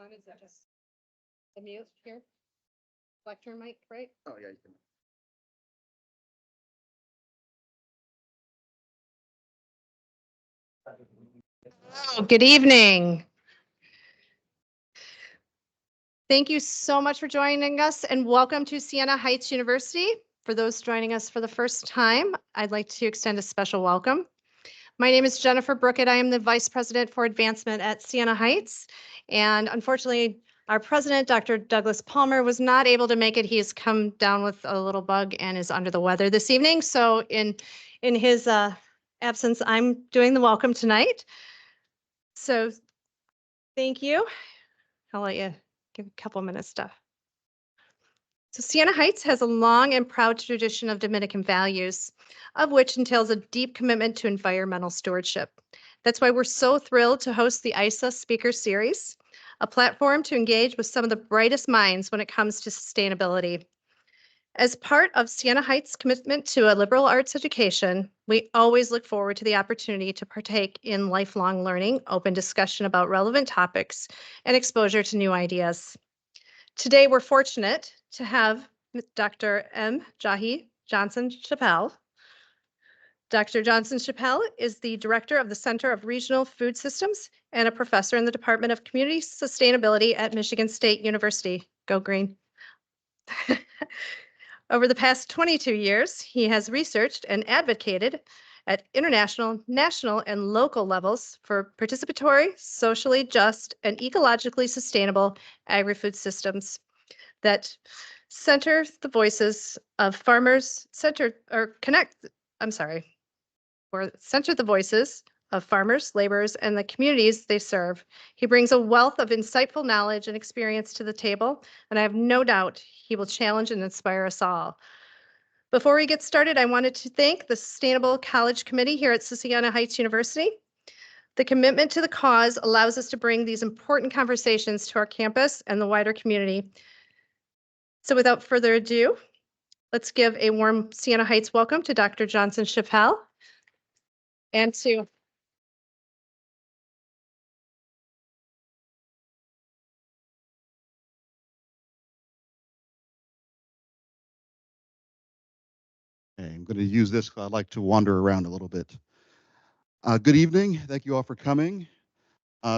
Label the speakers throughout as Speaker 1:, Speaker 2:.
Speaker 1: on? Is that just the mute here? Lectern mic, right?
Speaker 2: Oh, yeah, you can.
Speaker 1: Oh, good evening. Thank you so much for joining us and welcome to Siena Heights University. For those joining us for the first time, I'd like to extend a special welcome. My name is Jennifer Brookett. I am the Vice President for Advancement at Siena Heights. And unfortunately, our president, Dr. Douglas Palmer, was not able to make it. He has come down with a little bug and is under the weather this evening. So in his absence, I'm doing the welcome tonight. So thank you. I'll let you give a couple minutes stuff. So Siena Heights has a long and proud tradition of Dominican values, of which entails a deep commitment to environmental stewardship. That's why we're so thrilled to host the Issa Speaker Series, a platform to engage with some of the brightest minds when it comes to sustainability. As part of Siena Heights' commitment to a liberal arts education, we always look forward to the opportunity to partake in lifelong learning, open discussion about relevant topics, and exposure to new ideas. Today, we're fortunate to have Dr. M. Jahi Johnson-Chappell. Dr. Johnson-Chappell is the director of the Center of Regional Food Systems and a professor in the Department of Community Sustainability at Michigan State University. Go Green. Over the past 22 years, he has researched and advocated at international, national, and local levels for participatory, socially just, and ecologically sustainable agri-food systems that center the voices of farmers, center the voices of farmers, laborers, and the communities they serve. He brings a wealth of insightful knowledge and experience to the table, and I have no doubt he will challenge and inspire us all. Before we get started, I wanted to thank the Sustainable College Committee here at Siena Heights University. The commitment to the cause allows us to bring these important conversations to our campus and the wider community. So without further ado, let's give a warm Siena Heights welcome to Dr. Johnson-Chappell and to
Speaker 2: Okay, I'm going to use this because I like to wander around a little bit. Good evening. Thank you all for coming.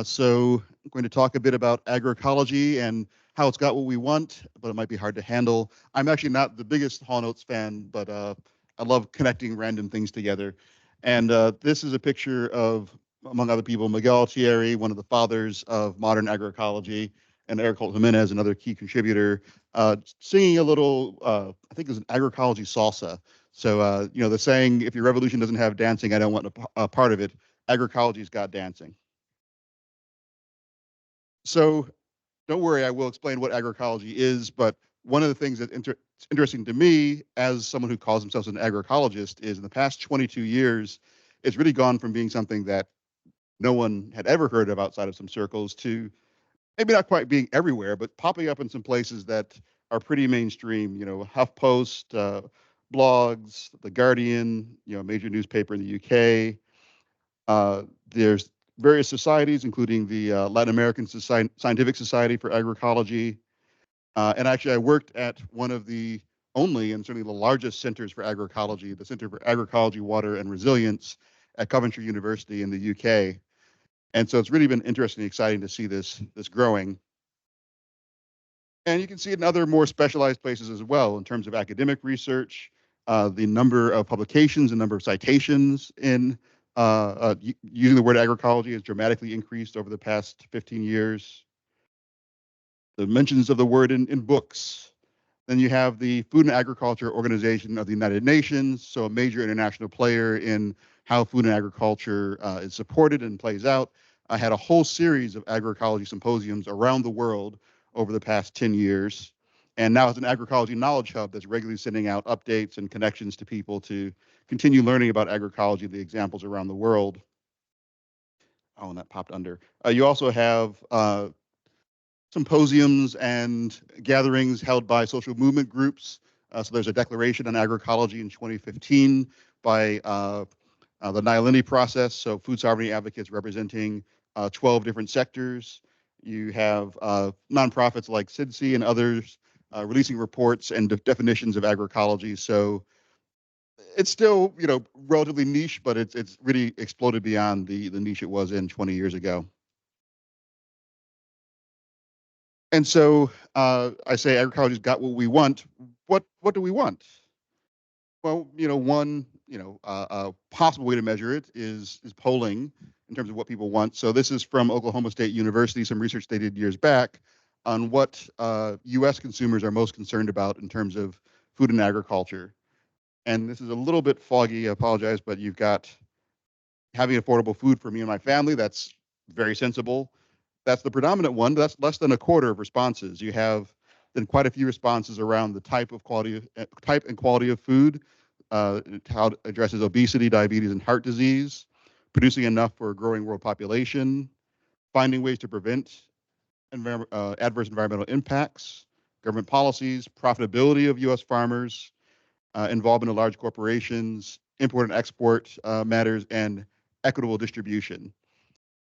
Speaker 2: So I'm going to talk a bit about agroecology and how it's got what we want, but it might be hard to handle. I'm actually not the biggest Hall Notes fan, but I love connecting random things together. And this is a picture of, among other people, Miguel Thierry, one of the fathers of modern agroecology, and Eric Holt Jimenez, another key contributor, singing a little, I think it was an agroecology salsa. So, you know, the saying, if your revolution doesn't have dancing, I don't want a part of it. Agroecology's got dancing. So don't worry, I will explain what agroecology is, but one of the things that's interesting to me as someone who calls themselves an agroecologist is in the past 22 years, it's really gone from being something that no one had ever heard of outside of some circles to maybe not quite being everywhere, but popping up in some places that are pretty mainstream, you know, HuffPost, blogs, The Guardian, you know, a major newspaper in the UK. There's various societies, including the Latin American Scientific Society for Agroecology. And actually, I worked at one of the only and certainly the largest centers for agroecology, the Center for Agroecology, Water, and Resilience at Coventry University in the UK. And so it's really been interesting and exciting to see this growing. And you can see it in other more specialized places as well in terms of academic research, the number of publications, the number of citations in using the word agroecology has dramatically increased over the past 15 years. The mentions of the word in books. Then you have the Food and Agriculture Organization of the United Nations, so a major international player in how food and agriculture is supported and plays out. I had a whole series of agroecology symposiums around the world over the past 10 years. And now it's an agroecology knowledge hub that's regularly sending out updates and connections to people to continue learning about agroecology, the examples around the world. Oh, and that popped under. You also have symposiums and gatherings held by social movement groups. So there's a declaration on agroecology in 2015 by the Nyalini process, so food sovereignty advocates representing 12 different sectors. You have nonprofits like SIDC and others releasing reports and definitions of agroecology. So it's still, relatively niche, but it's really exploded beyond the niche it was in 20 years ago. And so I say agroecology's got what we want. What do we want? Well, one possible way to measure it is polling in terms of what people want. So this is from Oklahoma State University, some research they did years back on what U.S. consumers are most concerned about in terms of food and agriculture. And this is a little bit foggy. I apologize, but you've got having affordable food for me and my family. That's very sensible. That's the predominant one. That's less than a quarter of responses. You have then quite a few responses around the type and quality of food, how it addresses obesity, diabetes, and heart disease, producing enough for a growing world population, finding ways to prevent adverse environmental impacts, government policies, profitability of U.S. farmers, involvement of large corporations, import and export matters, and equitable distribution.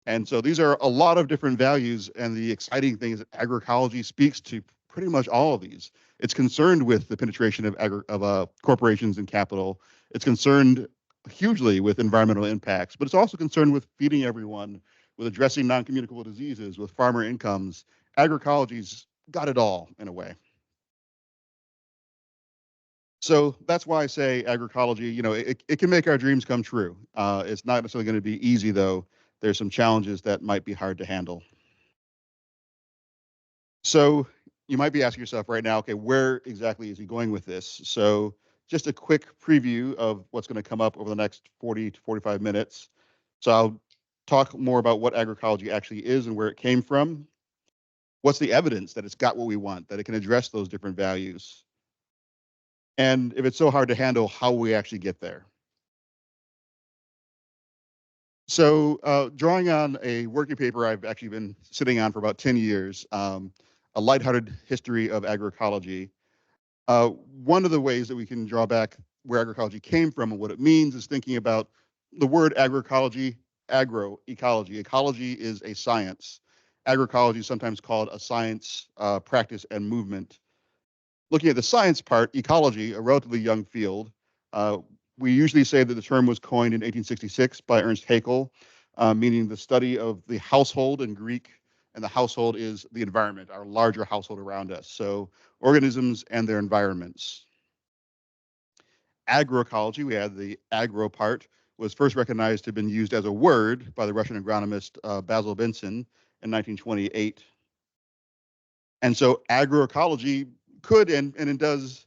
Speaker 2: And so these are a lot of different values. And the exciting thing is that agroecology speaks to pretty much all of these. It's concerned with the penetration of corporations and capital. It's concerned hugely with environmental impacts, but it's also concerned with feeding everyone, with addressing non-communicable diseases, with farmer incomes. Agroecology's got it all in a way. So that's why I say agroecology, it can make our dreams come true. It's not necessarily going to be easy, though. There's some challenges that might be hard to handle. So you might be asking yourself right now, okay, where exactly is he going with this? So just a quick preview of what's going to come up over the next 40 to 45 minutes. So I'll talk more about what agroecology actually is and where it came from. What's the evidence that it's got what we want, that it can address those different values? And if it's so hard to handle, how we actually get there. So drawing on a working paper I've actually been sitting on for about 10 years, a lighthearted history of agroecology. One of the ways that we can draw back where agroecology came from and what it means is thinking about the word agroecology, agroecology. Ecology is a science. Agroecology is sometimes called a science, practice, and movement. Looking at the science part, ecology, a relatively young field, uh, we usually say that the term was coined in 1866 by Ernst Haeckel, meaning the study of the household in Greek, and the household is the environment, our larger household around us. So organisms and their environments. Agroecology, we had the agro part, was first recognized to have been used as a word by the Russian agronomist Basil Benson in 1928. And so agroecology could and it does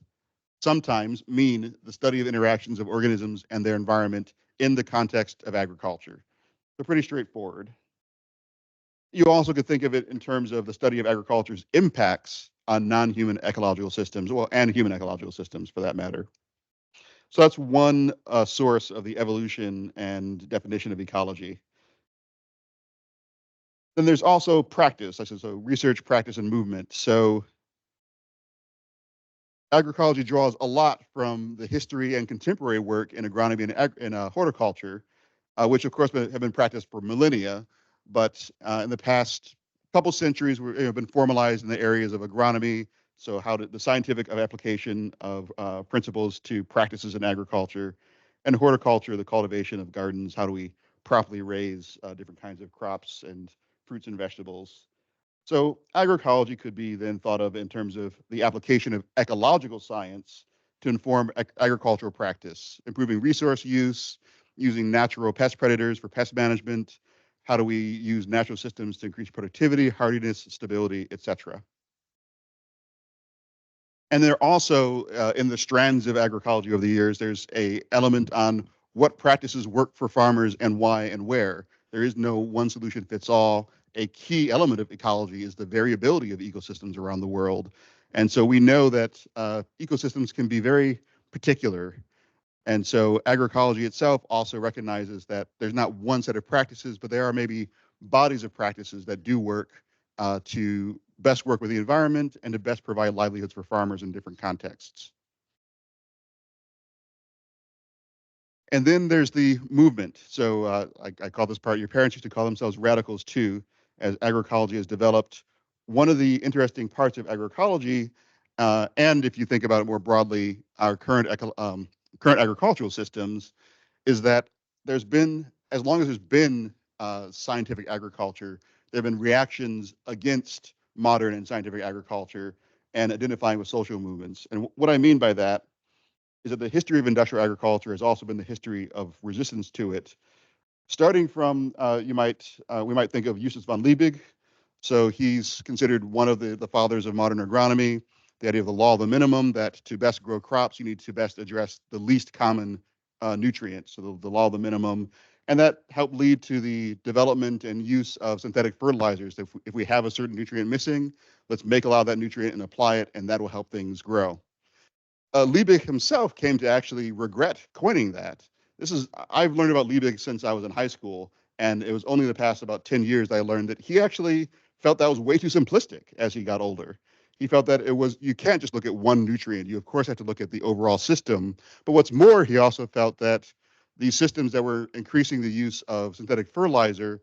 Speaker 2: sometimes mean the study of interactions of organisms and their environment in the context of agriculture. So pretty straightforward. You also could think of it in terms of the study of agriculture's impacts on non-human ecological systems, well, and human ecological systems for that matter. So that's one source of the evolution and definition of ecology. Then there's also practice, so research, practice, and movement. So agroecology draws a lot from the history and contemporary work in agronomy and horticulture, which of course have been practiced for millennia, but in the past couple centuries have been formalized in the areas of agronomy. So the scientific application of principles to practices in agriculture, and horticulture, the cultivation of gardens. How do we properly raise different kinds of crops and fruits and vegetables? So agroecology could be then thought of in terms of the application of ecological science to inform agricultural practice, improving resource use, using natural pest predators for pest management. How do we use natural systems to increase productivity, hardiness, stability, etc.? And there also, in the strands of agroecology over the years, there's a element on what practices work for farmers and why and where. There is no one solution fits all. A key element of ecology is the variability of ecosystems around the world. And so we know that ecosystems can be very particular. And so agroecology itself also recognizes that there's not one set of practices, but there are maybe bodies of practices that do work to best work with the environment and to best provide livelihoods for farmers in different contexts. And then there's the movement. So I call this part, your parents used to call themselves radicals too. as agroecology has developed. One of the interesting parts of agroecology, and if you think about it more broadly, our current agricultural systems, is that there's been, as long as there's been scientific agriculture, there have been reactions against modern and scientific agriculture and identifying with social movements. And what I mean by that is that the history of industrial agriculture has also been the history of resistance to it. Starting from, we might think of Justus von Liebig. So he's considered one of the fathers of modern agronomy. The idea of the law of the minimum, that to best grow crops, you need to best address the least common nutrient. So the law of the minimum. And that helped lead to the development and use of synthetic fertilizers. If we have a certain nutrient missing, let's make a lot of that nutrient and apply it, and that will help things grow. Liebig himself came to actually regret coining that. I've learned about Liebig since I was in high school, and it was only the past about 10 years that I learned that he actually felt that was way too simplistic as he got older. He felt that you can't just look at one nutrient. You, of course, have to look at the overall system. But what's more, he also felt that these systems that were increasing the use of synthetic fertilizer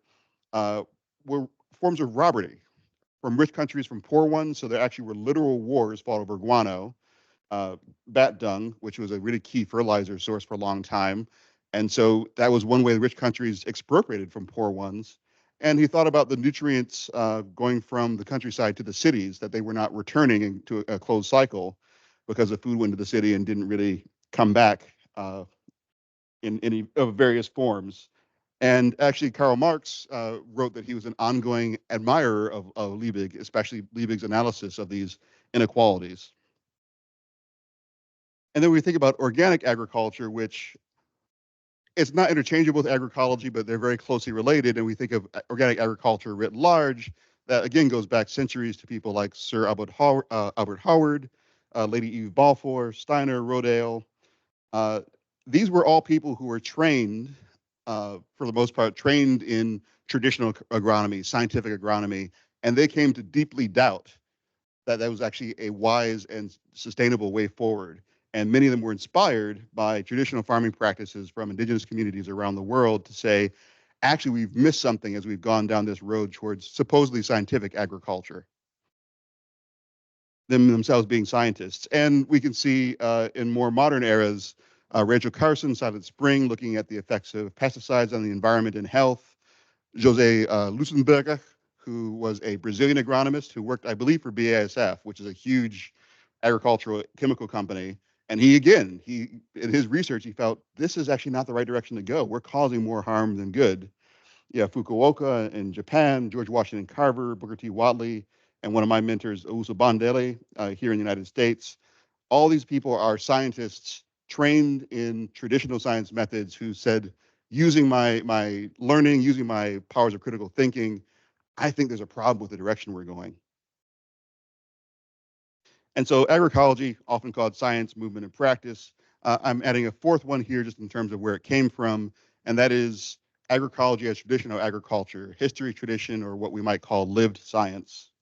Speaker 2: were forms of robbery from rich countries from poor ones. So there actually were literal wars fought over guano, bat dung, which was a really key fertilizer source for a long time. And so that was one way the rich countries expropriated from poor ones. And he thought about the nutrients going from the countryside to the cities, that they were not returning into a closed cycle because the food went to the city and didn't really come back in any of various forms. And actually, Karl Marx wrote that he was an ongoing admirer of Liebig, especially Liebig's analysis of these inequalities. And then we think about organic agriculture, which it's not interchangeable with agroecology, but they're very closely related. And we think of organic agriculture writ large. That again goes back centuries to people like Sir Albert Howard, Lady Eve Balfour, Steiner, Rodale. These were all people who were trained, for the most part, trained in traditional agronomy, scientific agronomy, and they came to deeply doubt that was actually a wise and sustainable way forward. And many of them were inspired by traditional farming practices from indigenous communities around the world to say, actually, we've missed something as we've gone down this road towards supposedly scientific agriculture, them themselves being scientists. And we can see in more modern eras, Rachel Carson, Silent Spring, looking at the effects of pesticides on the environment and health. Jose Lusenberger, who was a Brazilian agronomist who worked, I believe, for BASF, which is a huge agricultural chemical company. And in his research, he felt this is actually not the right direction to go. We're causing more harm than good. Yeah, Fukuoka in Japan, George Washington Carver, Booker T. Watley, and one of my mentors, Ousu Bandele, here in the United States. All these people are scientists trained in traditional science methods who said, using my learning, using my powers of critical thinking, I think there's a problem with the direction we're going. And so agroecology, often called science, movement, and practice. I'm adding a fourth one here just in terms of where it came from, and that is agroecology as traditional agriculture, history, tradition, or what we might call lived science.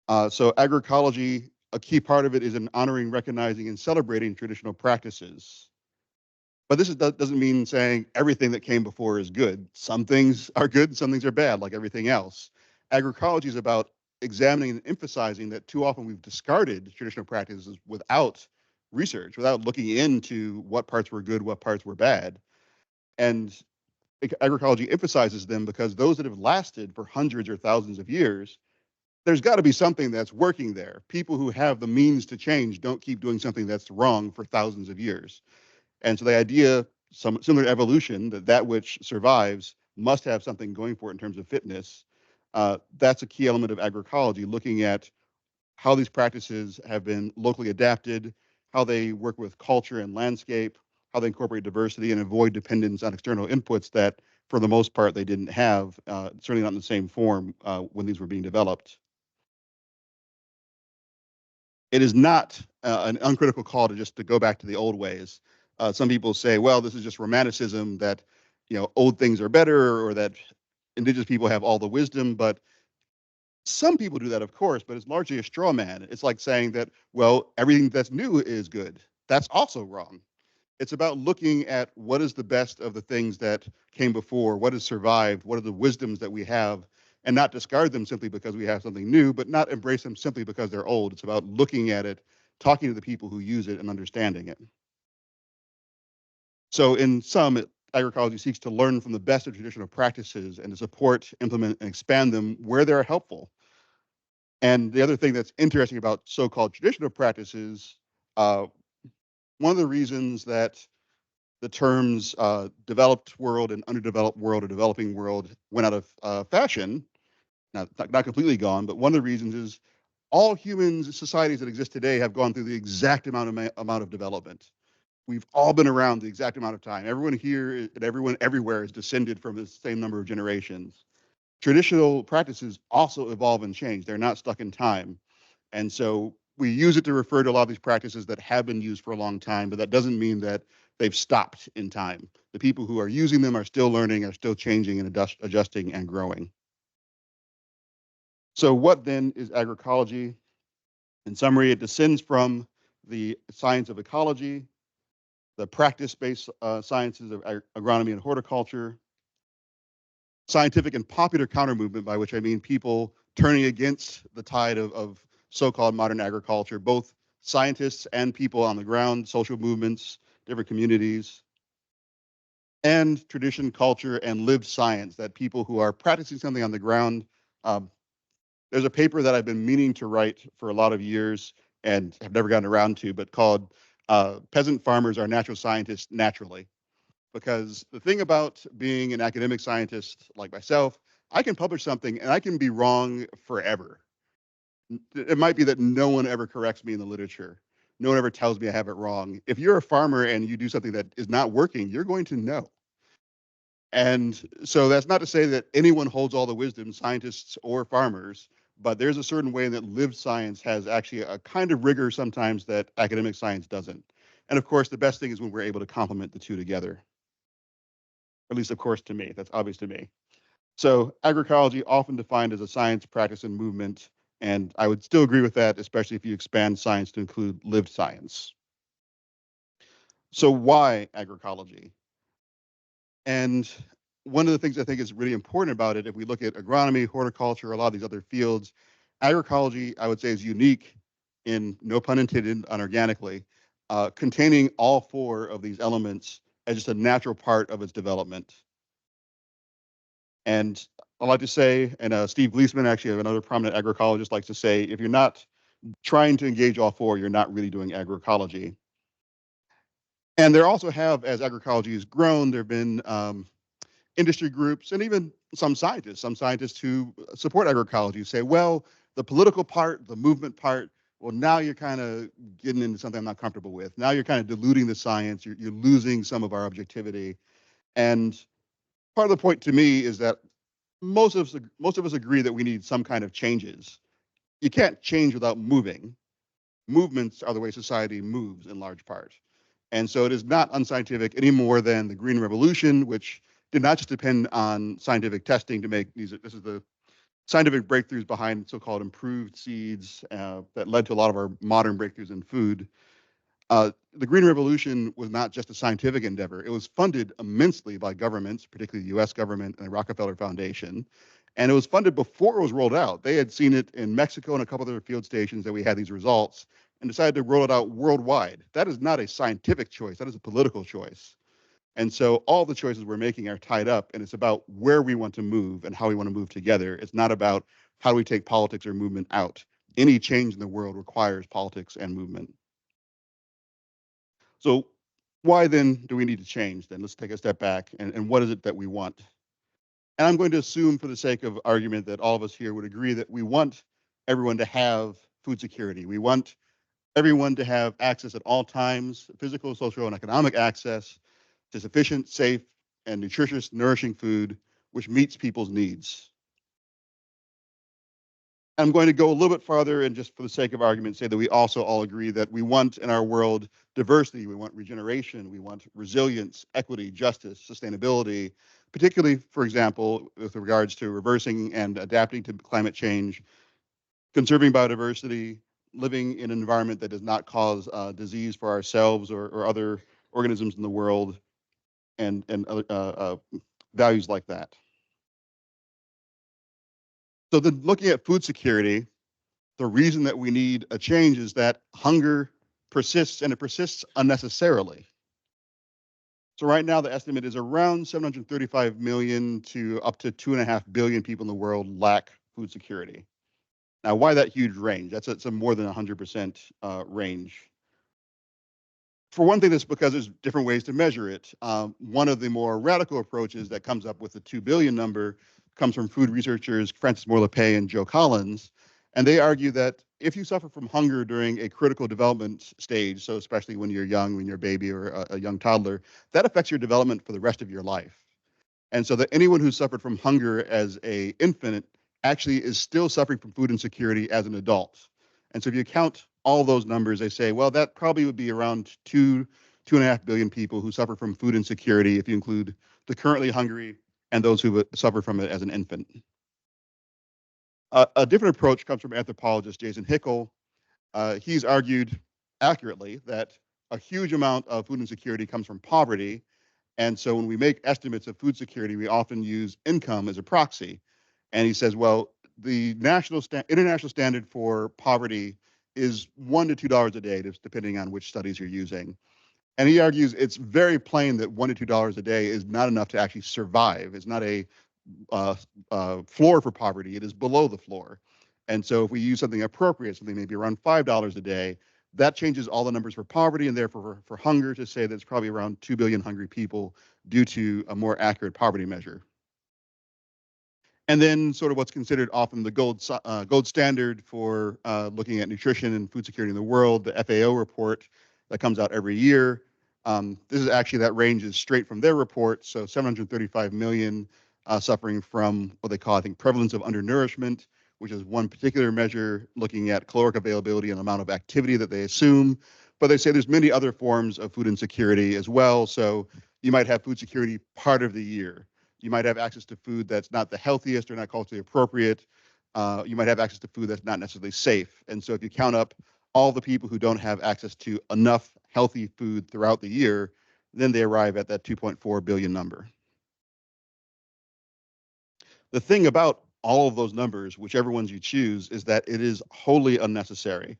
Speaker 2: So agroecology, a key part of it is in honoring, recognizing, and celebrating traditional practices. But this doesn't mean saying everything that came before is good. Some things are good, some things are bad, like everything else. Agroecology is about examining and emphasizing that too often we've discarded traditional practices without research, without looking into what parts were good, what parts were bad. And agroecology emphasizes them because those that have lasted for hundreds or thousands of years, there's got to be something that's working there. People who have the means to change don't keep doing something that's wrong for thousands of years. And so the idea, similar to evolution, that which survives must have something going for it in terms of fitness. That's a key element of agroecology, looking at how these practices have been locally adapted, how they work with culture and landscape, how they incorporate diversity and avoid dependence on external inputs that, for the most part, they didn't have, certainly not in the same form when these were being developed. It is not an uncritical call to go back to the old ways. Some people say, well, this is just romanticism, that old things are better, or that indigenous people have all the wisdom. But some people do that, of course, but it's largely a straw man. It's like saying that, well, everything that's new is good. That's also wrong. It's about looking at what is the best of the things that came before, what has survived, what are the wisdoms that we have, and not discard them simply because we have something new, but not embrace them simply because they're old. It's about looking at it, talking to the people who use it, and understanding it. So in sum, agroecology seeks to learn from the best of traditional practices and to support, implement, and expand them where they're helpful. And the other thing that's interesting about so-called traditional practices, uh, one of the reasons that the terms developed world and underdeveloped world or developing world went out of fashion, not completely gone, but one of the reasons is all humans, societies that exist today have gone through the exact amount of development. We've all been around the exact amount of time. Everyone here and everyone everywhere is descended from the same number of generations. Traditional practices also evolve and change. They're not stuck in time. And so we use it to refer to a lot of these practices that have been used for a long time, but that doesn't mean that they've stopped in time. The people who are using them are still learning, are still changing and adjusting and growing. So what then is agroecology? In summary, it descends from the science of ecology, the practice-based sciences of agronomy and horticulture, scientific and popular counter movement, by which I mean people turning against the tide of so-called modern agriculture, both scientists and people on the ground, social movements, different communities, and tradition, culture, and lived science, that people who are practicing something on the ground. Um, there's a paper that I've been meaning to write for a lot of years and have never gotten around to, but called Peasant Farmers Are Natural Scientists Naturally. Because the thing about being an academic scientist like myself, I can publish something and I can be wrong forever. It might be that no one ever corrects me in the literature. No one ever tells me I have it wrong. If you're a farmer and you do something that is not working, you're going to know. And so that's not to say that anyone holds all the wisdom, scientists or farmers, but there's a certain way that lived science has actually a kind of rigor sometimes that academic science doesn't. And of course, the best thing is when we're able to complement the two together. At least, of course, to me. That's obvious to me. So agroecology, often defined as a science, practice, and movement. And I would still agree with that, especially if you expand science to include lived science. So why agroecology? And one of the things I think is really important about it, if we look at agronomy, horticulture, a lot of these other fields, agroecology, I would say, is unique in, no pun intended, unorganically, containing all four of these elements as just a natural part of its development. And I like to say, and Steve Gleasman, actually another prominent agroecologist, likes to say, if you're not trying to engage all four, you're not really doing agroecology. And there also have, as agroecology has grown, there have been industry groups and even some scientists who support agroecology say, well, the political part, the movement part, well, now you're kind of getting into something I'm not comfortable with. Now you're kind of diluting the science. You're losing some of our objectivity. And part of the point to me is that most of us agree that we need some kind of changes. You can't change without moving. Movements are the way society moves in large part. And so it is not unscientific any more than the Green Revolution, which did not just depend on scientific testing to make these. This is the scientific breakthroughs behind so-called improved seeds that led to a lot of our modern breakthroughs in food. The Green Revolution was not just a scientific endeavor. It was funded immensely by governments, particularly the US government and the Rockefeller Foundation. And it was funded before it was rolled out. They had seen it in Mexico and a couple other field stations that we had these results and decided to roll it out worldwide. That is not a scientific choice. That is a political choice. And so all the choices we're making are tied up, and it's about where we want to move and how we want to move together. It's not about how do we take politics or movement out. Any change in the world requires politics and movement. So why then do we need to change then? Let's take a step back and what is it that we want? And I'm going to assume for the sake of argument that all of us here would agree that we want everyone to have food security. We want everyone to have access at all times, physical, social, and economic access to sufficient, safe, and nutritious, nourishing food which meets people's needs. I'm going to go a little bit farther and just for the sake of argument say that we also all agree that we want in our world diversity, we want regeneration, we want resilience, equity, justice, sustainability, particularly, for example, with regards to reversing and adapting to climate change, conserving biodiversity, living in an environment that does not cause disease for ourselves or other organisms in the world, and other values like that. So then looking at food security, the reason that we need a change is that hunger persists, and it persists unnecessarily. So right now, the estimate is around 735 million to up to 2.5 billion people in the world lack food security. Now, why that huge range? That's a more than 100% range. For one thing, that's because there's different ways to measure it. One of the more radical approaches that comes up with the 2 billion number comes from food researchers Francis Moore-Lepay and Joe Collins. And they argue that if you suffer from hunger during a critical development stage, so especially when you're young, when you're a baby or a young toddler, that affects your development for the rest of your life. And so that anyone who suffered from hunger as a infant actually is still suffering from food insecurity as an adult. And so if you count all those numbers, they say, well, that probably would be around 2.5 billion people who suffer from food insecurity if you include the currently hungry and those who suffer from it as an infant. A different approach comes from anthropologist Jason Hickel. He's argued accurately that a huge amount of food insecurity comes from poverty. And so when we make estimates of food security, we often use income as a proxy. And he says, well, the international standard for poverty is $1 to $2 a day, depending on which studies you're using. And he argues it's very plain that $1 to $2 a day is not enough to actually survive. It's not a floor for poverty. It is below the floor. And so if we use something appropriate, something maybe around $5 a day, that changes all the numbers for poverty and therefore for hunger to say that it's probably around 2 billion hungry people due to a more accurate poverty measure. And then sort of what's considered often the gold standard for looking at nutrition and food security in the world, the FAO report that comes out every year. This is actually, that range is straight from their report. So 735 million suffering from what they call, I think, prevalence of undernourishment, which is one particular measure looking at caloric availability and amount of activity that they assume. But they say there's many other forms of food insecurity as well. So you might have food security part of the year. You might have access to food that's not the healthiest or not culturally appropriate. You might have access to food that's not necessarily safe. And so if you count up all the people who don't have access to enough healthy food throughout the year, then they arrive at that 2.4 billion number. The thing about all of those numbers, whichever ones you choose, is that it is wholly unnecessary.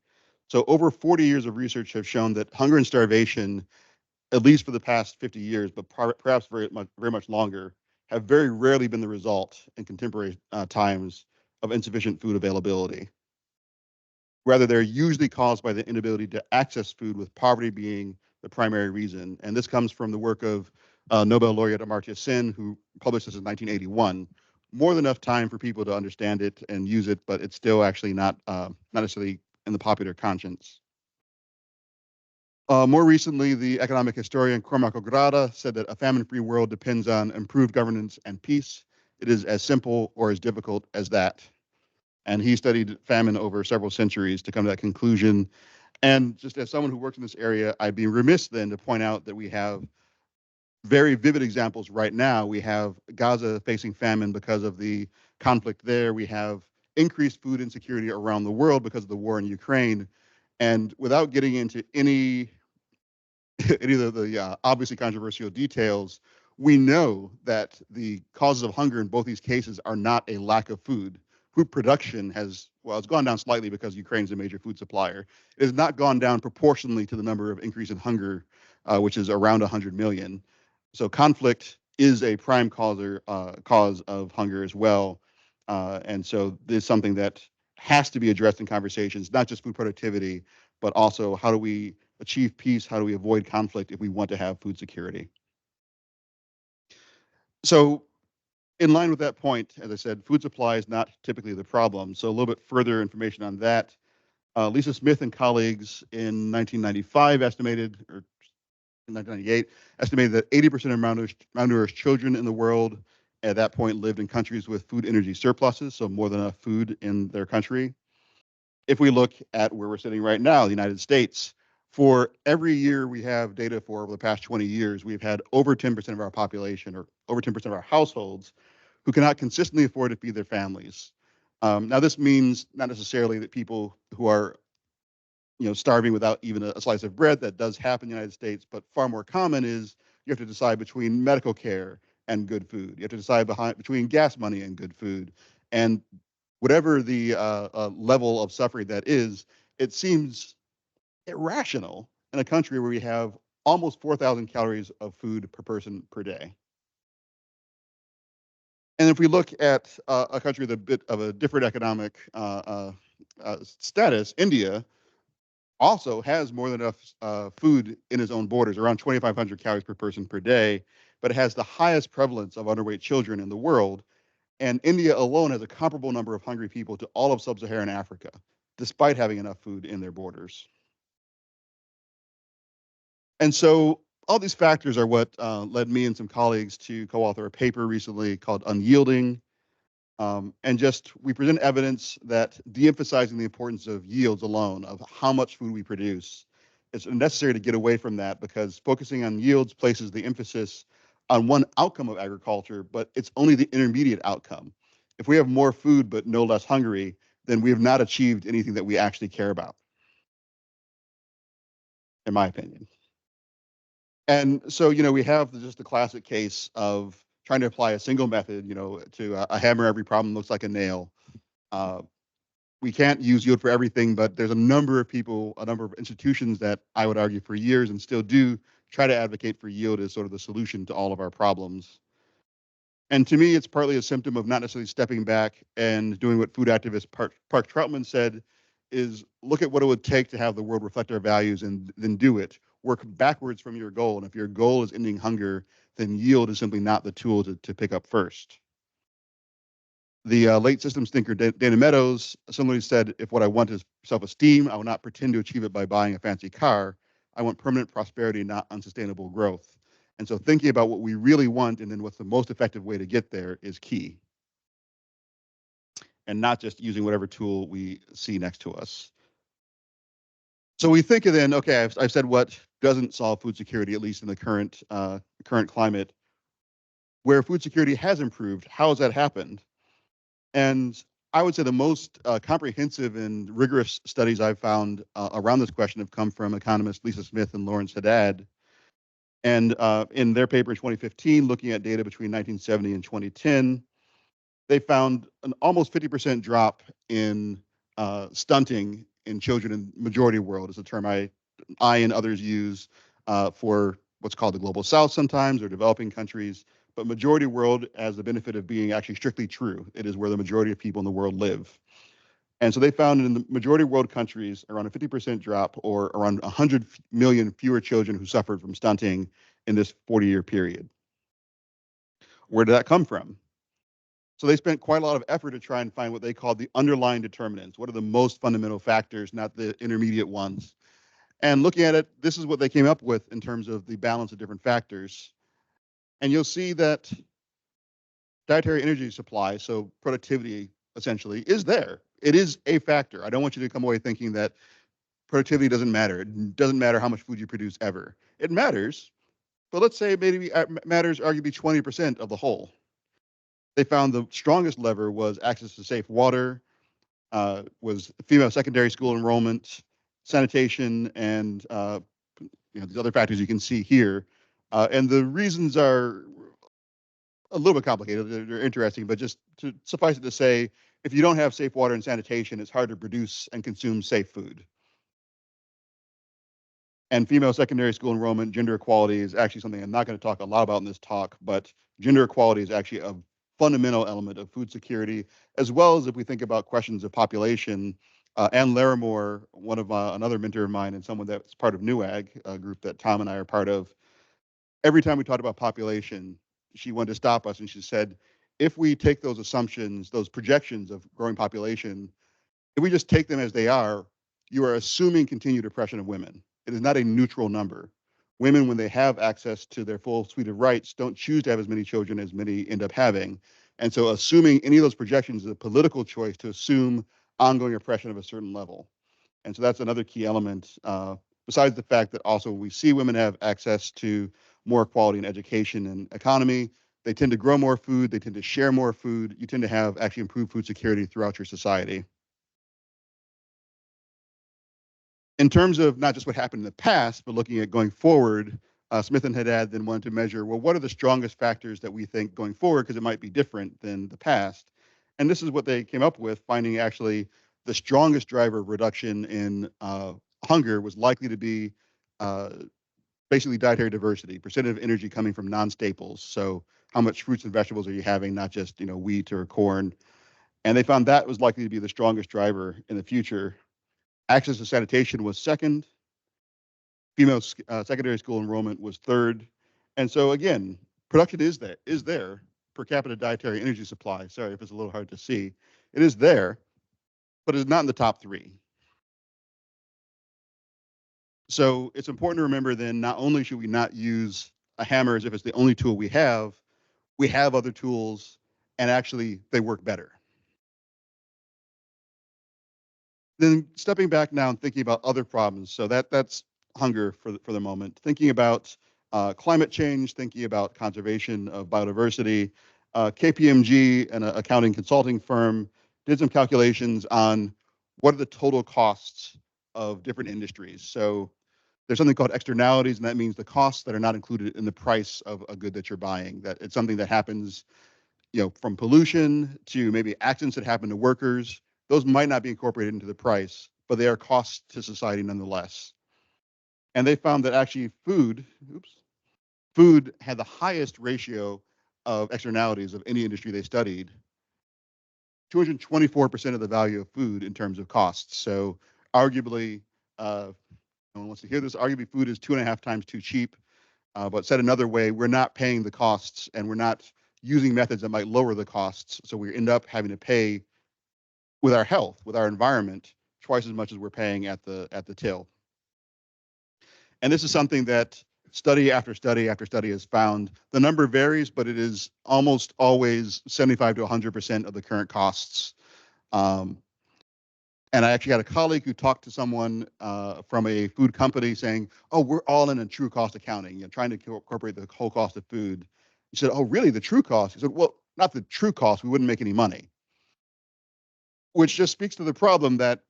Speaker 2: So over 40 years of research have shown that hunger and starvation, at least for the past 50 years, but perhaps very much longer, have very rarely been the result in contemporary times of insufficient food availability. Rather, they're usually caused by the inability to access food, with poverty being the primary reason. And this comes from the work of Nobel laureate Amartya Sen, who published this in 1981. More than enough time for people to understand it and use it, but it's still actually not necessarily in the popular conscience. More recently, the economic historian Cormac O'Grada said that a famine-free world depends on improved governance and peace. It is as simple or as difficult as that. And he studied famine over several centuries to come to that conclusion. And just as someone who works in this area, I'd be remiss then to point out that we have very vivid examples right now. We have Gaza facing famine because of the conflict there. We have increased food insecurity around the world because of the war in Ukraine. And without getting into any of the obviously controversial details, we know that the causes of hunger in both these cases are not a lack of food. Food production has, well, it's gone down slightly because Ukraine's a major food supplier. It has not gone down proportionally to the number of increase in hunger, which is around 100 million. So conflict is a prime cause of hunger as well. And so this is something that has to be addressed in conversations, not just food productivity, but also how do we achieve peace? How do we avoid conflict if we want to have food security? So in line with that point, as I said, food supply is not typically the problem. So a little bit further information on that. Lisa Smith and colleagues in 1995 estimated, or in 1998, estimated that 80% of malnourished children in the world at that point lived in countries with food energy surpluses, so more than enough food in their country. If we look at where we're sitting right now, the United States, for every year we have data for over the past 20 years, we've had over 10% of our population, or over 10% of our households, who cannot consistently afford to feed their families. Now, this means not necessarily that people who are starving without even a slice of bread. That does happen in the United States, but far more common is you have to decide between medical care and good food. You have to decide between gas money and good food. And whatever the level of suffering that is, it seems irrational in a country where we have almost 4,000 calories of food per person per day. And if we look at a country with a bit of a different economic status, India also has more than enough food in its own borders, around 2,500 calories per person per day, but it has the highest prevalence of underweight children in the world. And India alone has a comparable number of hungry people to all of sub-Saharan Africa, despite having enough food in their borders. And so all these factors are what led me and some colleagues to co-author a paper recently called Unyielding. And just we present evidence that de-emphasizing the importance of yields alone, of how much food we produce, it's necessary to get away from that, because focusing on yields places the emphasis on one outcome of agriculture, but it's only the intermediate outcome. If we have more food but no less hungry, then we have not achieved anything that we actually care about, in my opinion. And so, we have just the classic case of trying to apply a single method, to a hammer every problem looks like a nail. Uh, we can't use yield for everything, but there's a number of people, a number of institutions that I would argue for years and still do try to advocate for yield as sort of the solution to all of our problems. And to me, it's partly a symptom of not necessarily stepping back and doing what food activist Park Troutman said, is look at what it would take to have the world reflect our values and then do it. Work backwards from your goal. And if your goal is ending hunger, then yield is simply not the tool to pick up first. The late systems thinker Dana Meadows similarly said, if what I want is self-esteem, I will not pretend to achieve it by buying a fancy car. I want permanent prosperity, not unsustainable growth. And so thinking about what we really want and then what's the most effective way to get there is key. And not just using whatever tool we see next to us. So we think of then, okay, I've said what doesn't solve food security, at least in the current climate. Where food security has improved, how has that happened? And I would say the most comprehensive and rigorous studies I've found around this question have come from economists Lisa Smith and Lawrence Haddad. And in their paper in 2015, looking at data between 1970 and 2010, they found an almost 50% drop in stunting in children in the majority world, is a term I and others use for what's called the global south sometimes, or developing countries. But majority world has the benefit of being actually strictly true. It is where the majority of people in the world live. And so they found in the majority world countries around a 50% drop, or around 100 million fewer children who suffered from stunting in this 40-year period. Where did that come from? So they spent quite a lot of effort to try and find what they called the underlying determinants. What are the most fundamental factors, not the intermediate ones? And looking at it, this is what they came up with in terms of the balance of different factors. And you'll see that dietary energy supply, so productivity essentially, is there. It is a factor. I don't want you to come away thinking that productivity doesn't matter. It doesn't matter how much food you produce ever. It matters, but let's say maybe it matters arguably 20% of the whole. They found the strongest lever was access to safe water, was female secondary school enrollment, sanitation, and these other factors you can see here. And the reasons are a little bit complicated. They're interesting, but just to suffice it to say, if you don't have safe water and sanitation, it's hard to produce and consume safe food. And female secondary school enrollment, gender equality is actually something I'm not going to talk a lot about in this talk, but gender equality is actually a fundamental element of food security, as well as if we think about questions of population. Ann Larimore, one of another mentor of mine and someone that's part of NEWAG, a group that Tom and I are part of, every time we talked about population, she wanted to stop us and she said, if we take those assumptions, those projections of growing population, if we just take them as they are, you are assuming continued oppression of women. It is not a neutral number. Women, when they have access to their full suite of rights, don't choose to have as many children as many end up having. And so assuming any of those projections is a political choice to assume ongoing oppression of a certain level. And so that's another key element, besides the fact that also we see women have access to more equality in education and economy. They tend to grow more food. They tend to share more food. You tend to have actually improved food security throughout your society. In terms of not just what happened in the past, but looking at going forward, Smith and Haddad then wanted to measure, well, what are the strongest factors that we think going forward, because it might be different than the past. And this is what they came up with, finding actually the strongest driver of reduction in hunger was likely to be uh, basically dietary diversity, percent of energy coming from non-staples. So how much fruits and vegetables are you having, not just wheat or corn. And they found that was likely to be the strongest driver in the future. Access to sanitation was second. Female secondary school enrollment was third. And so again, production is there per capita dietary energy supply. Sorry if it's a little hard to see. It is there, but it's not in the top three. So it's important to remember then not only should we not use a hammer as if it's the only tool we have other tools and actually they work better. Then stepping back now and thinking about other problems. So that's hunger for the moment. Thinking about climate change, thinking about conservation of biodiversity. KPMG, an accounting consulting firm, did some calculations on what are the total costs of different industries. So there's something called externalities, and that means the costs that are not included in the price of a good that you're buying. That it's something that happens, from pollution to maybe accidents that happen to workers. Those might not be incorporated into the price, but they are costs to society nonetheless. And they found that actually food had the highest ratio of externalities of any industry they studied. 224% of the value of food in terms of costs. So arguably, no one wants to hear this. Arguably, food is 2.5 times too cheap. But said another way, we're not paying the costs and we're not using methods that might lower the costs. So we end up having to pay with our health, with our environment, twice as much as we're paying at the till. And this is something that study after study after study has found. The number varies, but it is almost always 75 to 100% of the current costs. And I actually had a colleague who talked to someone from a food company saying, "Oh, we're all in true cost accounting, trying to incorporate the whole cost of food." He said, "Oh, really? The true cost?" He said, "Well, not the true cost. We wouldn't make any money." Which just speaks to the problem that,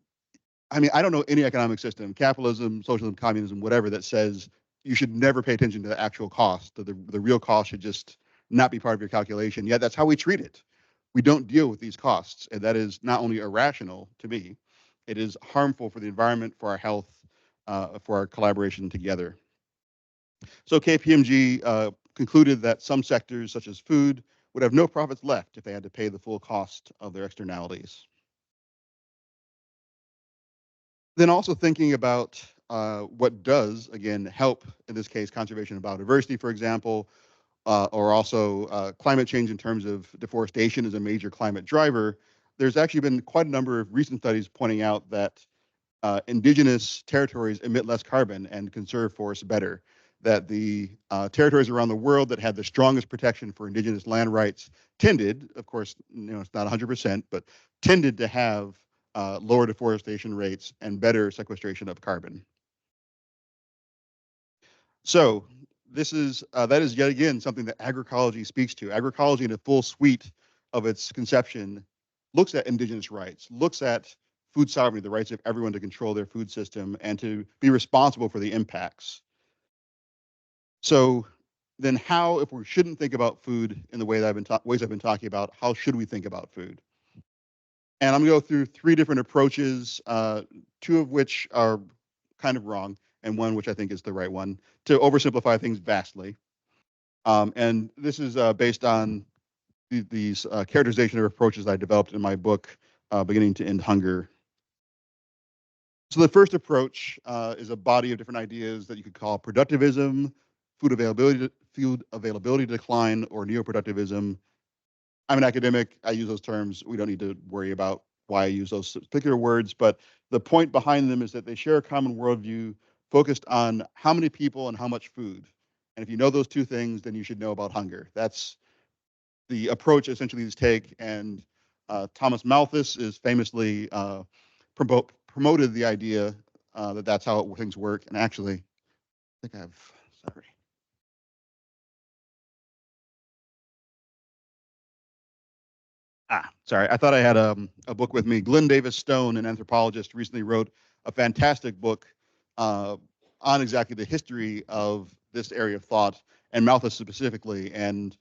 Speaker 2: I mean, I don't know any economic system, capitalism, socialism, communism, whatever, that says you should never pay attention to the actual cost. The real cost should just not be part of your calculation. Yet that's how we treat it. We don't deal with these costs, and that is not only irrational to me, it is harmful for the environment, for our health, for our collaboration together. So KPMG concluded that some sectors, such as food, would have no profits left if they had to pay the full cost of their externalities. Then also thinking about what does, again, help, in this case, conservation of biodiversity, for example, or also climate change in terms of deforestation is a major climate driver. There's actually been quite a number of recent studies pointing out that indigenous territories emit less carbon and conserve forests better. That the territories around the world that had the strongest protection for indigenous land rights tended, of course, it's not 100%, but tended to have lower deforestation rates and better sequestration of carbon. So this is that is yet again something that agroecology speaks to. Agroecology, in a full suite of its conception, looks at indigenous rights, looks at food sovereignty, the rights of everyone to control their food system and to be responsible for the impacts. So then how, if we shouldn't think about food in the way that ways I've been talking about, how should we think about food? And I'm going to go through 3 different approaches, 2 of which are kind of wrong, and 1 which I think is the right one, to oversimplify things vastly. And this is based on these characterization of approaches I developed in my book, Beginning to End Hunger. So the first approach is a body of different ideas that you could call productivism, food availability decline, or neoproductivism. I'm an academic. I use those terms. We don't need to worry about why I use those particular words, but the point behind them is that they share a common worldview focused on how many people and how much food. And if you know those 2 things, then you should know about hunger. That's the approach essentially is take. And Thomas Malthus is famously promoted the idea that that's how things work. And actually, I think sorry. Sorry. I thought I had a book with me. Glenn Davis Stone, an anthropologist, recently wrote a fantastic book on exactly the history of this area of thought and Malthus specifically. And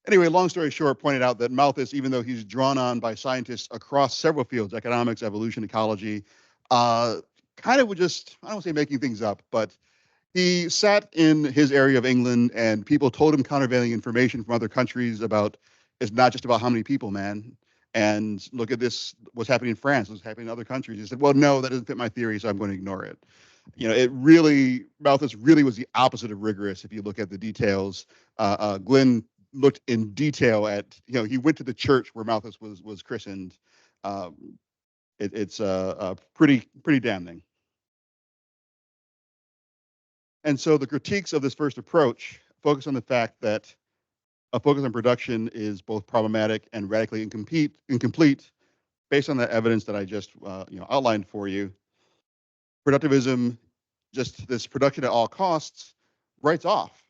Speaker 2: Anyway, long story short, pointed out that Malthus, even though he's drawn on by scientists across several fields, economics, evolution, ecology, uh, kind of would just, I don't want to say making things up, but he sat in his area of England and people told him countervailing information from other countries about it's not just about how many people, man. And look at this, what's happening in France, what's happening in other countries. He said, well, no, that doesn't fit my theory, so I'm going to ignore it. It really, Malthus really was the opposite of rigorous if you look at the details. Glenn looked in detail at, he went to the church where Malthus was christened. Um, it's pretty damning. And so the critiques of this first approach focus on the fact that a focus on production is both problematic and radically incomplete based on the evidence that I just outlined for you. Productivism, just this production at all costs, writes off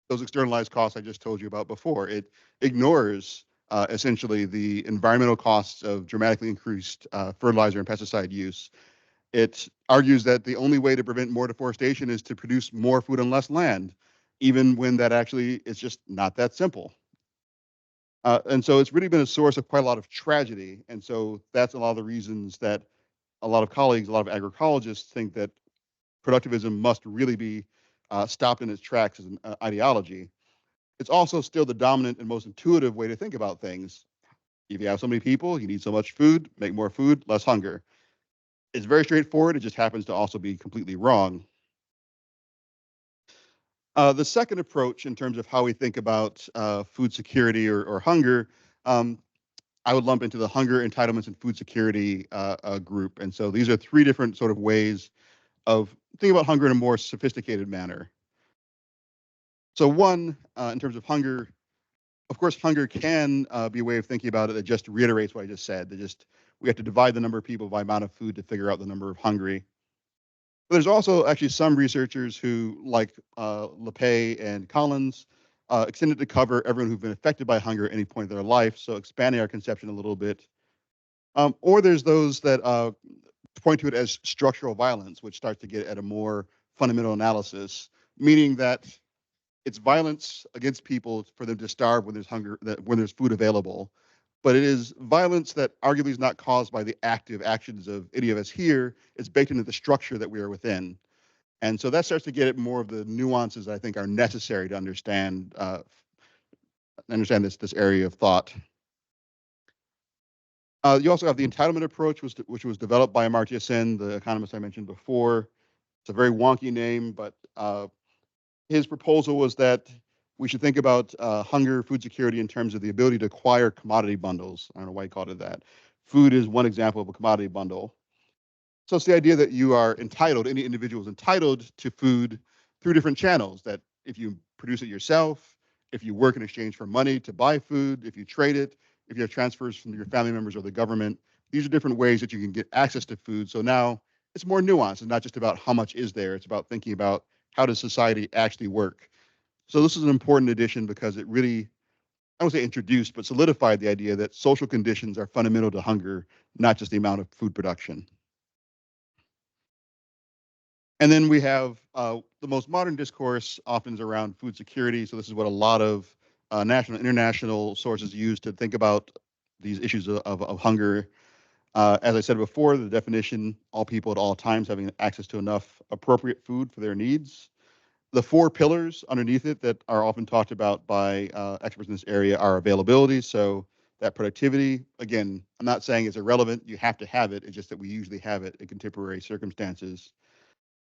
Speaker 2: those externalized costs I just told you about before. It ignores essentially the environmental costs of dramatically increased fertilizer and pesticide use. It argues that the only way to prevent more deforestation is to produce more food on less land, even when that actually is just not that simple. And so it's really been a source of quite a lot of tragedy. And so that's a lot of the reasons that a lot of colleagues, a lot of agroecologists think that productivism must really be stopped in its tracks as an ideology. It's also still the dominant and most intuitive way to think about things. If you have so many people, you need so much food, make more food, less hunger. It's very straightforward. It just happens to also be completely wrong. The second approach in terms of how we think about food security or hunger, I would lump into the hunger, entitlements, and food security group. And so these are three different sort of ways of thinking about hunger in a more sophisticated manner. So one, in terms of hunger, of course, hunger can be a way of thinking about it that just reiterates what I just said. We have to divide the number of people by amount of food to figure out the number of hungry. But there's also actually some researchers who, like LePay and Collins, extended to cover everyone who's been affected by hunger at any point in their life, so expanding our conception a little bit. Or there's those that point to it as structural violence, which starts to get at a more fundamental analysis, meaning that it's violence against people for them to starve when there's hunger, when there's food available. But it is violence that arguably is not caused by the active actions of any of us here. It's baked into the structure that we are within. And so that starts to get at more of the nuances I think are necessary to understand this area of thought. You also have the entitlement approach, which was developed by Amartya Sen, the economist I mentioned before. It's a very wonky name, but his proposal was that we should think about hunger, food security in terms of the ability to acquire commodity bundles. I don't know why he called it that. Food is one example of a commodity bundle. So it's the idea that you are entitled, any individual is entitled to food through different channels, that if you produce it yourself, if you work in exchange for money to buy food, if you trade it, if you have transfers from your family members or the government, these are different ways that you can get access to food. So now it's more nuanced. It's not just about how much is there. It's about thinking about how does society actually work. So this is an important addition because it really, I won't say introduced, but solidified the idea that social conditions are fundamental to hunger, not just the amount of food production. And then we have the most modern discourse often is around food security. So this is what a lot of national and international sources use to think about these issues of hunger. As I said before, the definition, all people at all times having access to enough appropriate food for their needs. The four pillars underneath it that are often talked about by experts in this area are availability. So that productivity, again, I'm not saying it's irrelevant. You have to have it. It's just that we usually have it in contemporary circumstances.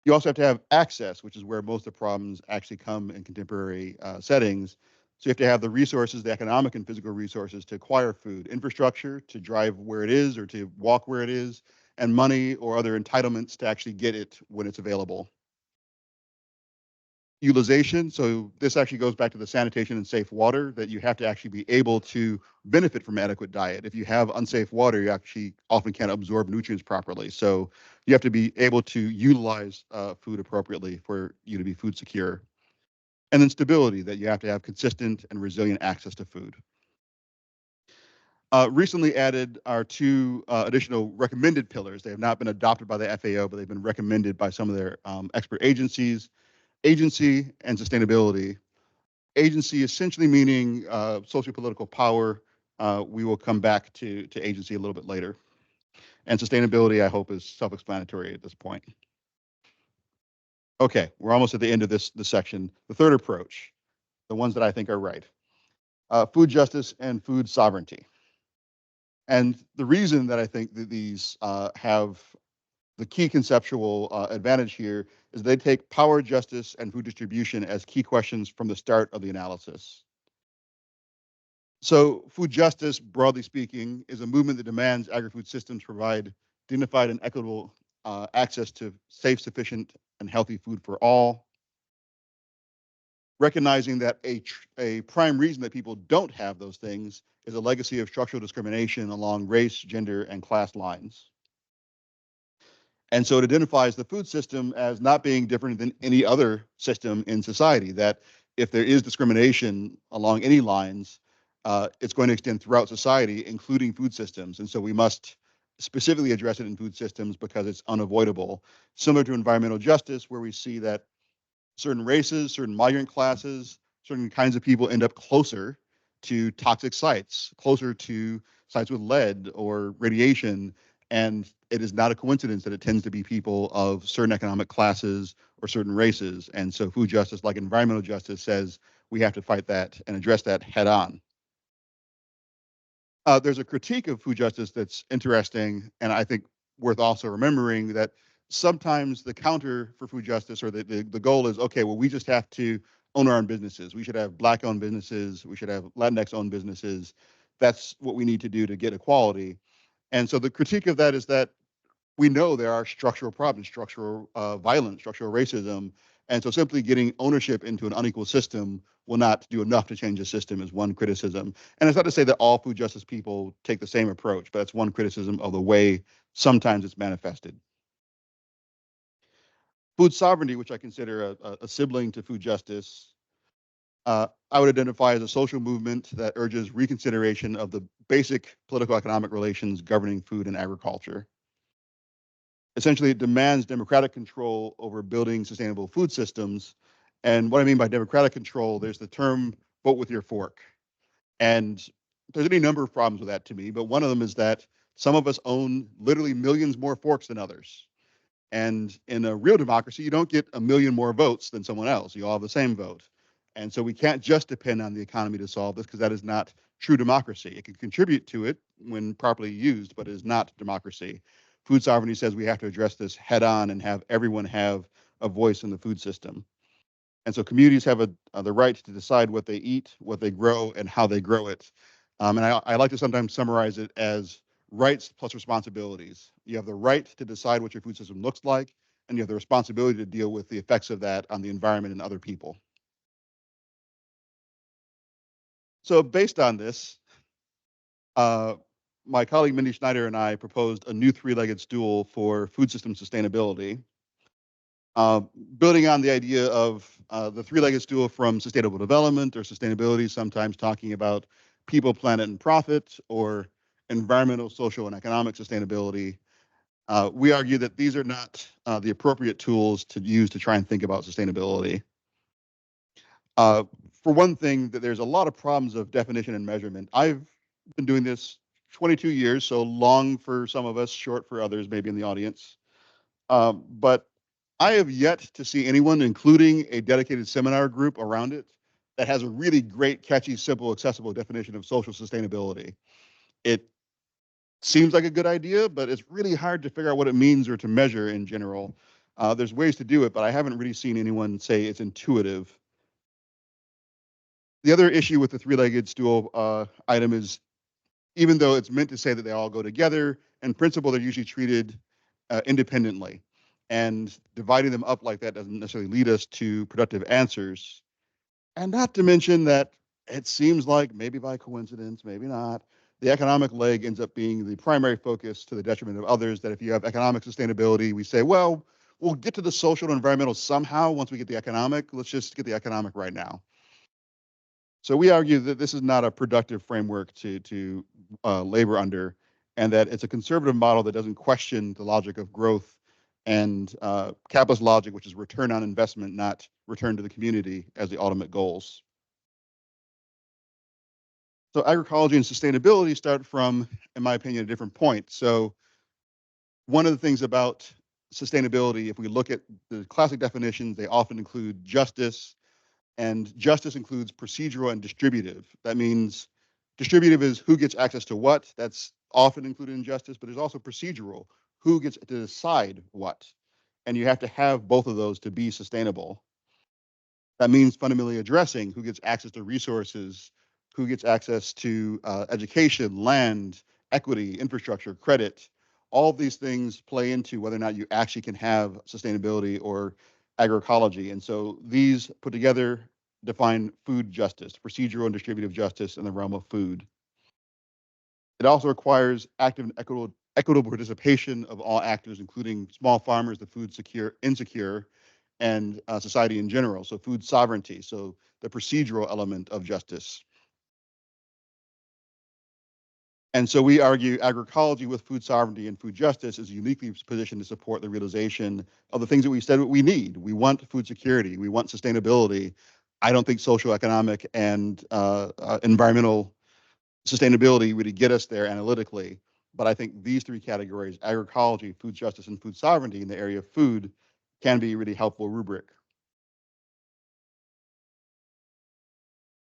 Speaker 2: You also have to have access, which is where most of the problems actually come in contemporary settings. So you have to have the resources, the economic and physical resources to acquire food, infrastructure to drive where it is or to walk where it is, and money or other entitlements to actually get it when it's available. Utilization, so this actually goes back to the sanitation and safe water, that you have to actually be able to benefit from adequate diet. If you have unsafe water, you actually often can't absorb nutrients properly. So you have to be able to utilize food appropriately for you to be food secure. And then stability, that you have to have consistent and resilient access to food. Recently added are two additional recommended pillars. They have not been adopted by the FAO, but they've been recommended by some of their expert agencies: agency and sustainability. Agency essentially meaning socio-political power. We will come back to agency a little bit later. And sustainability, I hope, is self-explanatory at this point. Okay, we're almost at the end of this section. The third approach, the ones that I think are right. Food justice and food sovereignty. And the reason that I think that these have the key conceptual advantage here is they take power, justice, and food distribution as key questions from the start of the analysis. So food justice, broadly speaking, is a movement that demands agri-food systems provide dignified and equitable access to safe, sufficient, and healthy food for all, recognizing that a prime reason that people don't have those things is a legacy of structural discrimination along race, gender, and class lines. And so it identifies the food system as not being different than any other system in society, that if there is discrimination along any lines, it's going to extend throughout society, including food systems. And so we must specifically address it in food systems because it's unavoidable. Similar to environmental justice, where we see that certain races, certain migrant classes, certain kinds of people end up closer to toxic sites, closer to sites with lead or radiation. And it is not a coincidence that it tends to be people of certain economic classes or certain races. And so food justice, like environmental justice, says we have to fight that and address that head on. There's a critique of food justice that's interesting, and I think worth also remembering that sometimes the counter for food justice or the goal is, okay, well, we just have to own our own businesses. We should have Black-owned businesses. We should have Latinx-owned businesses. That's what we need to do to get equality. And so the critique of that is that we know there are structural problems, structural violence, structural racism. And so simply getting ownership into an unequal system will not do enough to change the system is one criticism. And it's not to say that all food justice people take the same approach, but that's one criticism of the way sometimes it's manifested. Food sovereignty, which I consider a sibling to food justice, I would identify as a social movement that urges reconsideration of the basic political economic relations governing food and agriculture. Essentially, it demands democratic control over building sustainable food systems. And what I mean by democratic control, there's the term vote with your fork. And there's any number of problems with that to me, but one of them is that some of us own literally millions more forks than others. And in a real democracy, you don't get a million more votes than someone else. You all have the same vote. And so we can't just depend on the economy to solve this because that is not true democracy. It can contribute to it when properly used, but it is not democracy. Food sovereignty says we have to address this head on and have everyone have a voice in the food system. And so communities have the right to decide what they eat, what they grow, and how they grow it. And I like to sometimes summarize it as rights plus responsibilities. You have the right to decide what your food system looks like, and you have the responsibility to deal with the effects of that on the environment and other people. So based on this, my colleague Mindy Schneider and I proposed a new three-legged stool for food system sustainability, uh, building on the idea of the three-legged stool from sustainable development or sustainability, sometimes talking about people, planet, and profit, or environmental, social, and economic sustainability. We argue that these are not the appropriate tools to use to try and think about sustainability. Uh, for one thing, that there's a lot of problems of definition and measurement. I've been doing this 22 years, so long for some of us, short for others, maybe in the audience. But I have yet to see anyone, including a dedicated seminar group around it, that has a really great, catchy, simple, accessible definition of social sustainability. It seems like a good idea, but it's really hard to figure out what it means or to measure in general. There's ways to do it, but I haven't really seen anyone say it's intuitive. The other issue with the three-legged stool item is, even though it's meant to say that they all go together, in principle, they're usually treated independently. And dividing them up like that doesn't necessarily lead us to productive answers. And not to mention that it seems like, maybe by coincidence, maybe not, the economic leg ends up being the primary focus to the detriment of others. That if you have economic sustainability, we say, well, we'll get to the social and environmental somehow once we get the economic. Let's just get the economic right now. So we argue that this is not a productive framework to labor under, and that it's a conservative model that doesn't question the logic of growth and capitalist logic, which is return on investment, not return to the community, as the ultimate goals. So agroecology and sustainability start from, in my opinion, a different point. So one of the things about sustainability, if we look at the classic definitions, they often include justice, and justice includes procedural and distributive. That means distributive is who gets access to what. That's often included in justice, but there's also procedural, who gets to decide what. And you have to have both of those to be sustainable. That means fundamentally addressing who gets access to resources, who gets access to education, land, equity, infrastructure, credit. All of these things play into whether or not you actually can have sustainability or agroecology. And so these put together define food justice, procedural and distributive justice in the realm of food. It also requires active and equitable participation of all actors, including small farmers, the food insecure, and society in general. So food sovereignty, so the procedural element of justice. And so we argue agroecology with food sovereignty and food justice is uniquely positioned to support the realization of the things that we said we need. We want food security. We want sustainability. I don't think social, economic, and environmental sustainability really get us there analytically. But I think these three categories, agroecology, food justice, and food sovereignty in the area of food, can be a really helpful rubric.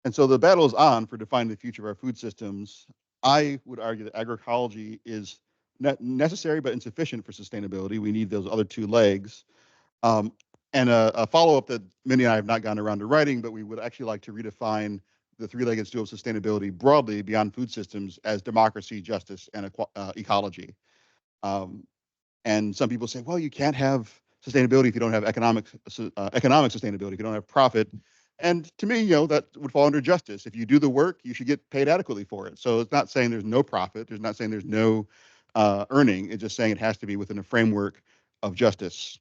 Speaker 2: And so the battle is on for defining the future of our food systems. I would argue that agroecology is necessary but insufficient for sustainability. We need those other two legs. Um, and a follow-up that Minnie and I have not gotten around to writing, but we would actually like to redefine the three-legged stool of sustainability broadly beyond food systems as democracy, justice, and ecology. Um, and some people say, well, you can't have sustainability if you don't have economic sustainability, if you don't have profit. And to me, that would fall under justice. If you do the work, you should get paid adequately for it. So it's not saying there's no profit. It's not saying there's no earning. It's just saying it has to be within a framework of justice.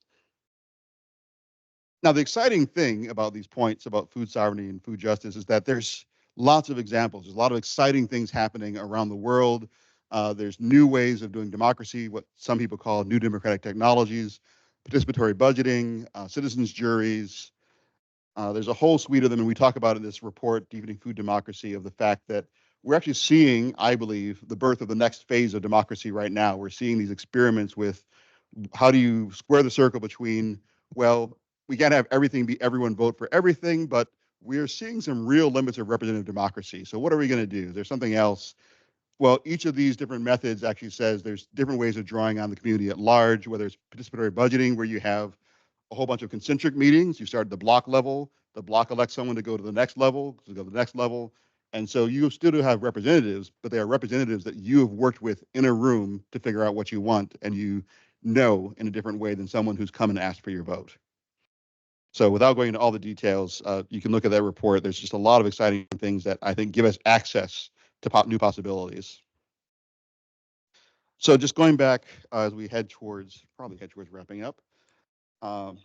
Speaker 2: Now, the exciting thing about these points about food sovereignty and food justice is that there's lots of examples. There's a lot of exciting things happening around the world. There's new ways of doing democracy, what some people call new democratic technologies, participatory budgeting, citizens' juries. There's a whole suite of them, and we talk about in this report, Deepening Food Democracy, of the fact that we're actually seeing, I believe, the birth of the next phase of democracy right now. We're seeing these experiments with how do you square the circle between, well, we can't have everything be everyone vote for everything, but we're seeing some real limits of representative democracy. So what are we going to do? There's something else. Well, each of these different methods actually says there's different ways of drawing on the community at large, whether it's participatory budgeting, where you have a whole bunch of concentric meetings. You start at the block level. The block elects someone to go to the next level, to go to the next level. And so you still do have representatives, but they are representatives that you have worked with in a room to figure out what you want, and you know in a different way than someone who's come and asked for your vote. So without going into all the details, you can look at that report. There's just a lot of exciting things that I think give us access to new possibilities. So just going back as we probably head towards wrapping up. Um,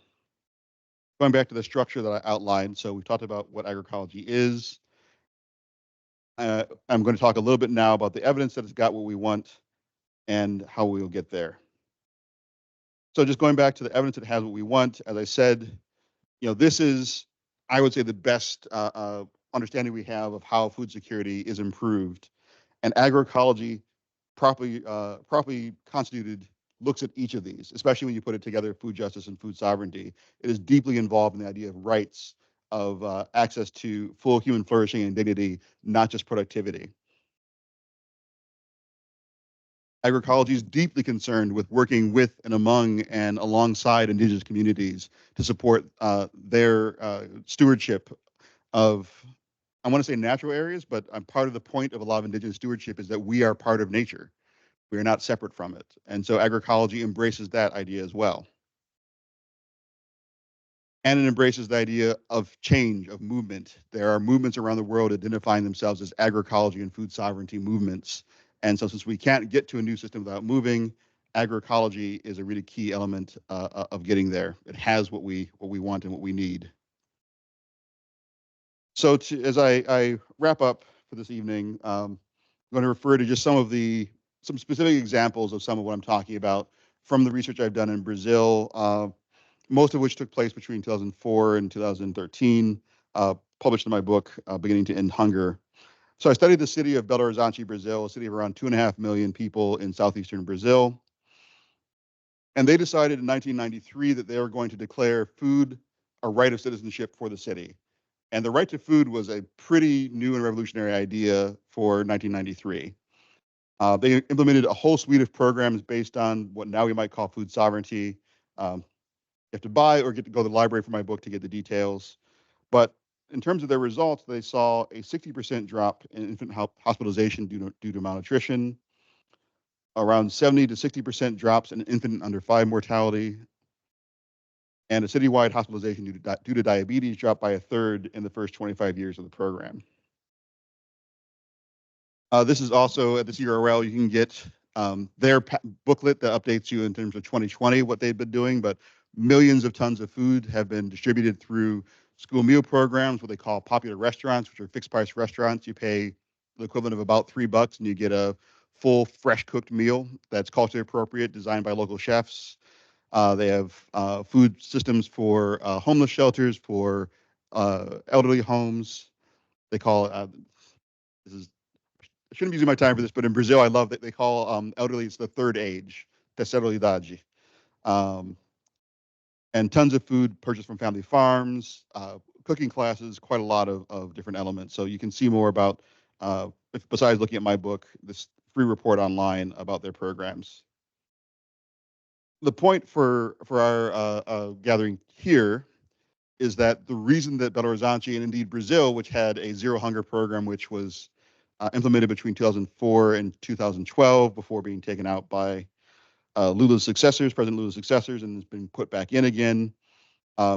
Speaker 2: Going back to the structure that I outlined, so we've talked about what agroecology is. I'm going to talk a little bit now about the evidence that it's got what we want and how we will get there. So just going back to the evidence that it has what we want, as I said, this is, I would say, the best understanding we have of how food security is improved. And agroecology, properly constituted, looks at each of these, especially when you put it together, food justice and food sovereignty. It is deeply involved in the idea of rights, of access to full human flourishing and dignity, not just productivity. Agroecology is deeply concerned with working with and among and alongside indigenous communities to support their stewardship of, I want to say natural areas, but part of the point of a lot of indigenous stewardship is that we are part of nature. We are not separate from it. And so agroecology embraces that idea as well. And it embraces the idea of change, of movement. There are movements around the world identifying themselves as agroecology and food sovereignty movements. And so since we can't get to a new system without moving, agroecology is a really key element of getting there. It has what we want and what we need. So as I wrap up for this evening, I'm going to refer to just some specific examples of some of what I'm talking about from the research I've done in Brazil, most of which took place between 2004 and 2013, published in my book, Beginning to End Hunger. So I studied the city of Belo Horizonte, Brazil, a city of around 2.5 million people in southeastern Brazil. And they decided in 1993 that they were going to declare food a right of citizenship for the city. And the right to food was a pretty new and revolutionary idea for 1993. They implemented a whole suite of programs based on what now we might call food sovereignty. You have to buy or get to go to the library for my book to get the details. But in terms of their results, they saw a 60% drop in infant hospitalization due to malnutrition, around 70 to 60% drops in infant under 5 mortality, and a citywide hospitalization due to diabetes dropped by a third in the first 25 years of the program. This is also at this URL. You can get their booklet that updates you in terms of 2020, what they've been doing, but millions of tons of food have been distributed through school meal programs, what they call popular restaurants, which are fixed price restaurants. You pay the equivalent of about $3 and you get a full fresh cooked meal that's culturally appropriate, designed by local chefs. They have food systems for homeless shelters, for elderly homes. They call this is I shouldn't be using my time for this, but in Brazil, I love that they call elderly, it's the third age, terceira idade. And tons of food purchased from family farms, cooking classes, quite a lot of different elements. So you can see more about, besides looking at my book, this free report online about their programs. The point for our gathering here is that the reason that Belo Horizonte and indeed Brazil, which had a zero hunger program, which was implemented between 2004 and 2012 before being taken out by Lula's successors, President Lula's successors, and has been put back in again.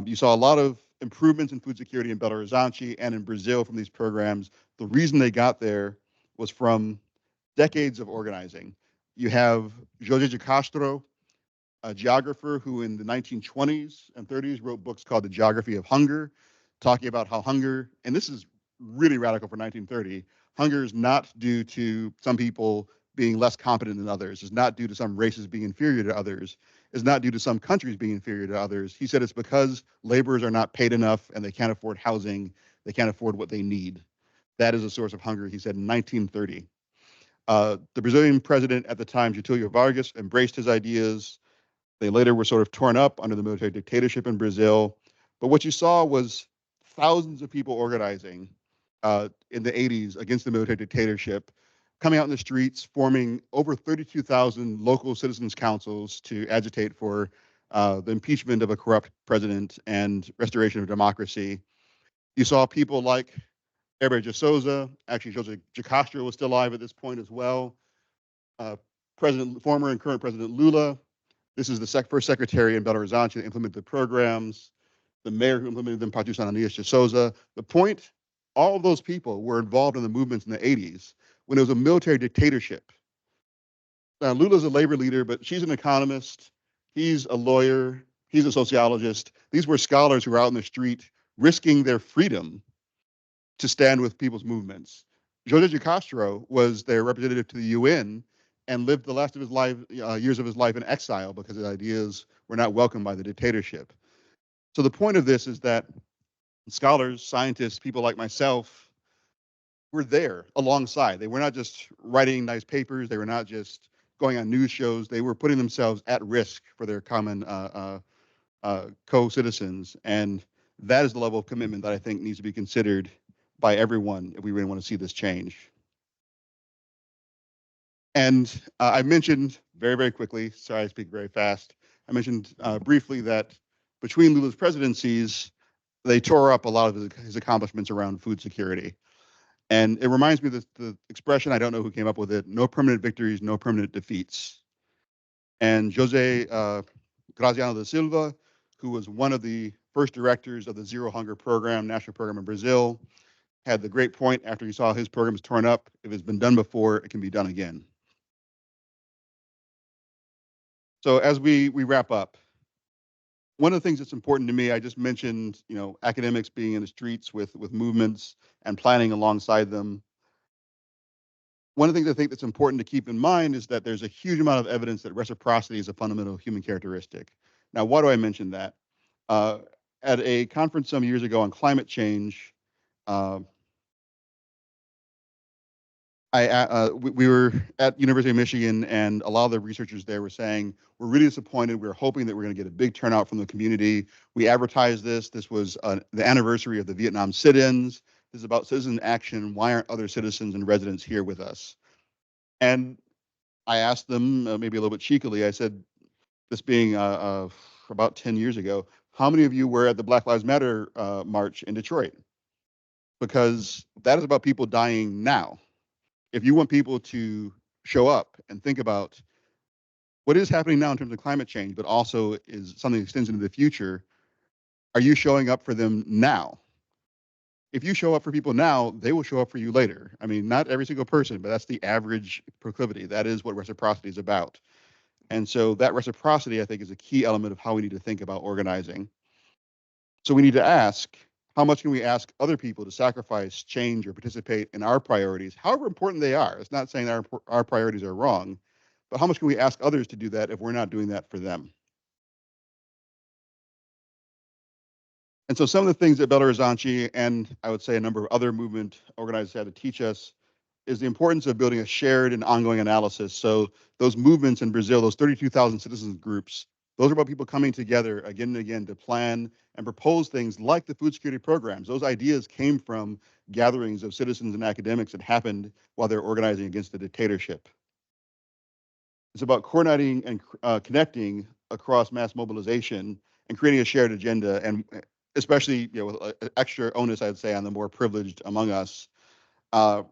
Speaker 2: You saw a lot of improvements in food security in Belo Horizonte and in Brazil from these programs. The reason they got there was from decades of organizing. You have José de Castro, a geographer who in the 1920s and 30s wrote books called The Geography of Hunger, talking about how hunger, and this is really radical for 1930, hunger is not due to some people being less competent than others, is not due to some races being inferior to others, is not due to some countries being inferior to others. He said it's because laborers are not paid enough and they can't afford housing, they can't afford what they need. That is a source of hunger, he said in 1930. The Brazilian president at the time, Getulio Vargas, embraced his ideas. They later were sort of torn up under the military dictatorship in Brazil. But what you saw was thousands of people organizing in the 80s against the military dictatorship, coming out in the streets, forming over 32,000 local citizens' councils to agitate for the impeachment of a corrupt president and restoration of democracy. You saw people like Herbert de Souza, actually José de Castro was still alive at this point as well. Former and current President Lula. This is the first secretary in Belo Horizonte to implement the programs, the mayor who implemented them, Patricio Ananias de Souza. The point, all of those people were involved in the movements in the 80s when it was a military dictatorship. Now, Lula's a labor leader, but she's an economist. He's a lawyer. He's a sociologist. These were scholars who were out in the street risking their freedom to stand with people's movements. José de Castro was their representative to the UN and lived the last of his life, years of his life in exile because his ideas were not welcomed by the dictatorship. So the point of this is that scholars, scientists, people like myself were there alongside. They were not just writing nice papers. They were not just going on news shows. They were putting themselves at risk for their common co-citizens. And that is the level of commitment that I think needs to be considered by everyone if we really want to see this change. And I mentioned very, very quickly, sorry I speak very fast, I mentioned briefly that between Lula's presidencies, they tore up a lot of his accomplishments around food security. And it reminds me of the expression, I don't know who came up with it, no permanent victories, no permanent defeats. And Jose Graziano da Silva, who was one of the first directors of the Zero Hunger Program, national program in Brazil, had the great point after he saw his programs torn up, if it's been done before, it can be done again. So as we wrap up, one of the things that's important to me, I just mentioned, academics being in the streets with movements and planning alongside them. One of the things I think that's important to keep in mind is that there's a huge amount of evidence that reciprocity is a fundamental human characteristic. Now, why do I mention that? At a conference some years ago on climate change, We were at University of Michigan, and a lot of the researchers there were saying, we're really disappointed. We're hoping that we're going to get a big turnout from the community. We advertised this. This was the anniversary of the Vietnam sit-ins. This is about citizen action. Why aren't other citizens and residents here with us? And I asked them, maybe a little bit cheekily, I said, this being about 10 years ago, how many of you were at the Black Lives Matter march in Detroit? Because that is about people dying now. If you want people to show up and think about what is happening now in terms of climate change, but also is something that extends into the future, are you showing up for them now? If you show up for people now, they will show up for you later. I mean, not every single person, but that's the average proclivity. That is what reciprocity is about. And so that reciprocity, I think, is a key element of how we need to think about organizing. So we need to ask, how much can we ask other people to sacrifice, change, or participate in our priorities, however important they are? It's not saying our priorities are wrong, but how much can we ask others to do that if we're not doing that for them? And so some of the things that Belo Horizonte and I would say a number of other movement organizers had to teach us is the importance of building a shared and ongoing analysis. So those movements in Brazil, those 32,000 citizens groups, those are about people coming together again and again to plan and propose things like the food security programs. Those ideas came from gatherings of citizens and academics that happened while they're organizing against the dictatorship. It's about coordinating and connecting across mass mobilization and creating a shared agenda, and especially with extra onus, I'd say, on the more privileged among us. Uh,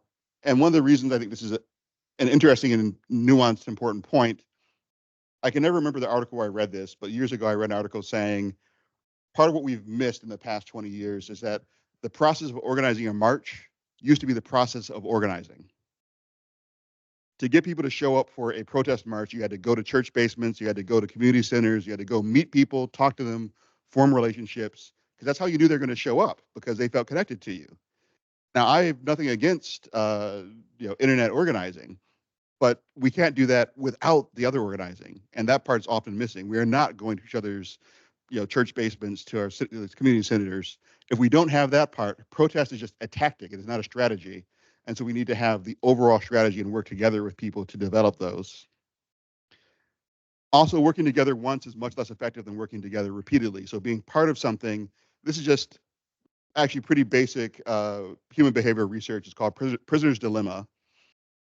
Speaker 2: and one of the reasons I think this is an interesting and nuanced, important point, I can never remember the article where I read this, but years ago I read an article saying part of what we've missed in the past 20 years is that the process of organizing a march used to be the process of organizing. To get people to show up for a protest march, you had to go to church basements, you had to go to community centers, you had to go meet people, talk to them, form relationships, because that's how you knew they're going to show up, because they felt connected to you. Now, I have nothing against internet organizing, but we can't do that without the other organizing, and that part's often missing. We are not going to each other's church basements, to our community senators. If we don't have that part, protest is just a tactic. It is not a strategy. And so we need to have the overall strategy and work together with people to develop those. Also, working together once is much less effective than working together repeatedly. So being part of something, this is just actually pretty basic human behavior research. It's called prisoner's dilemma.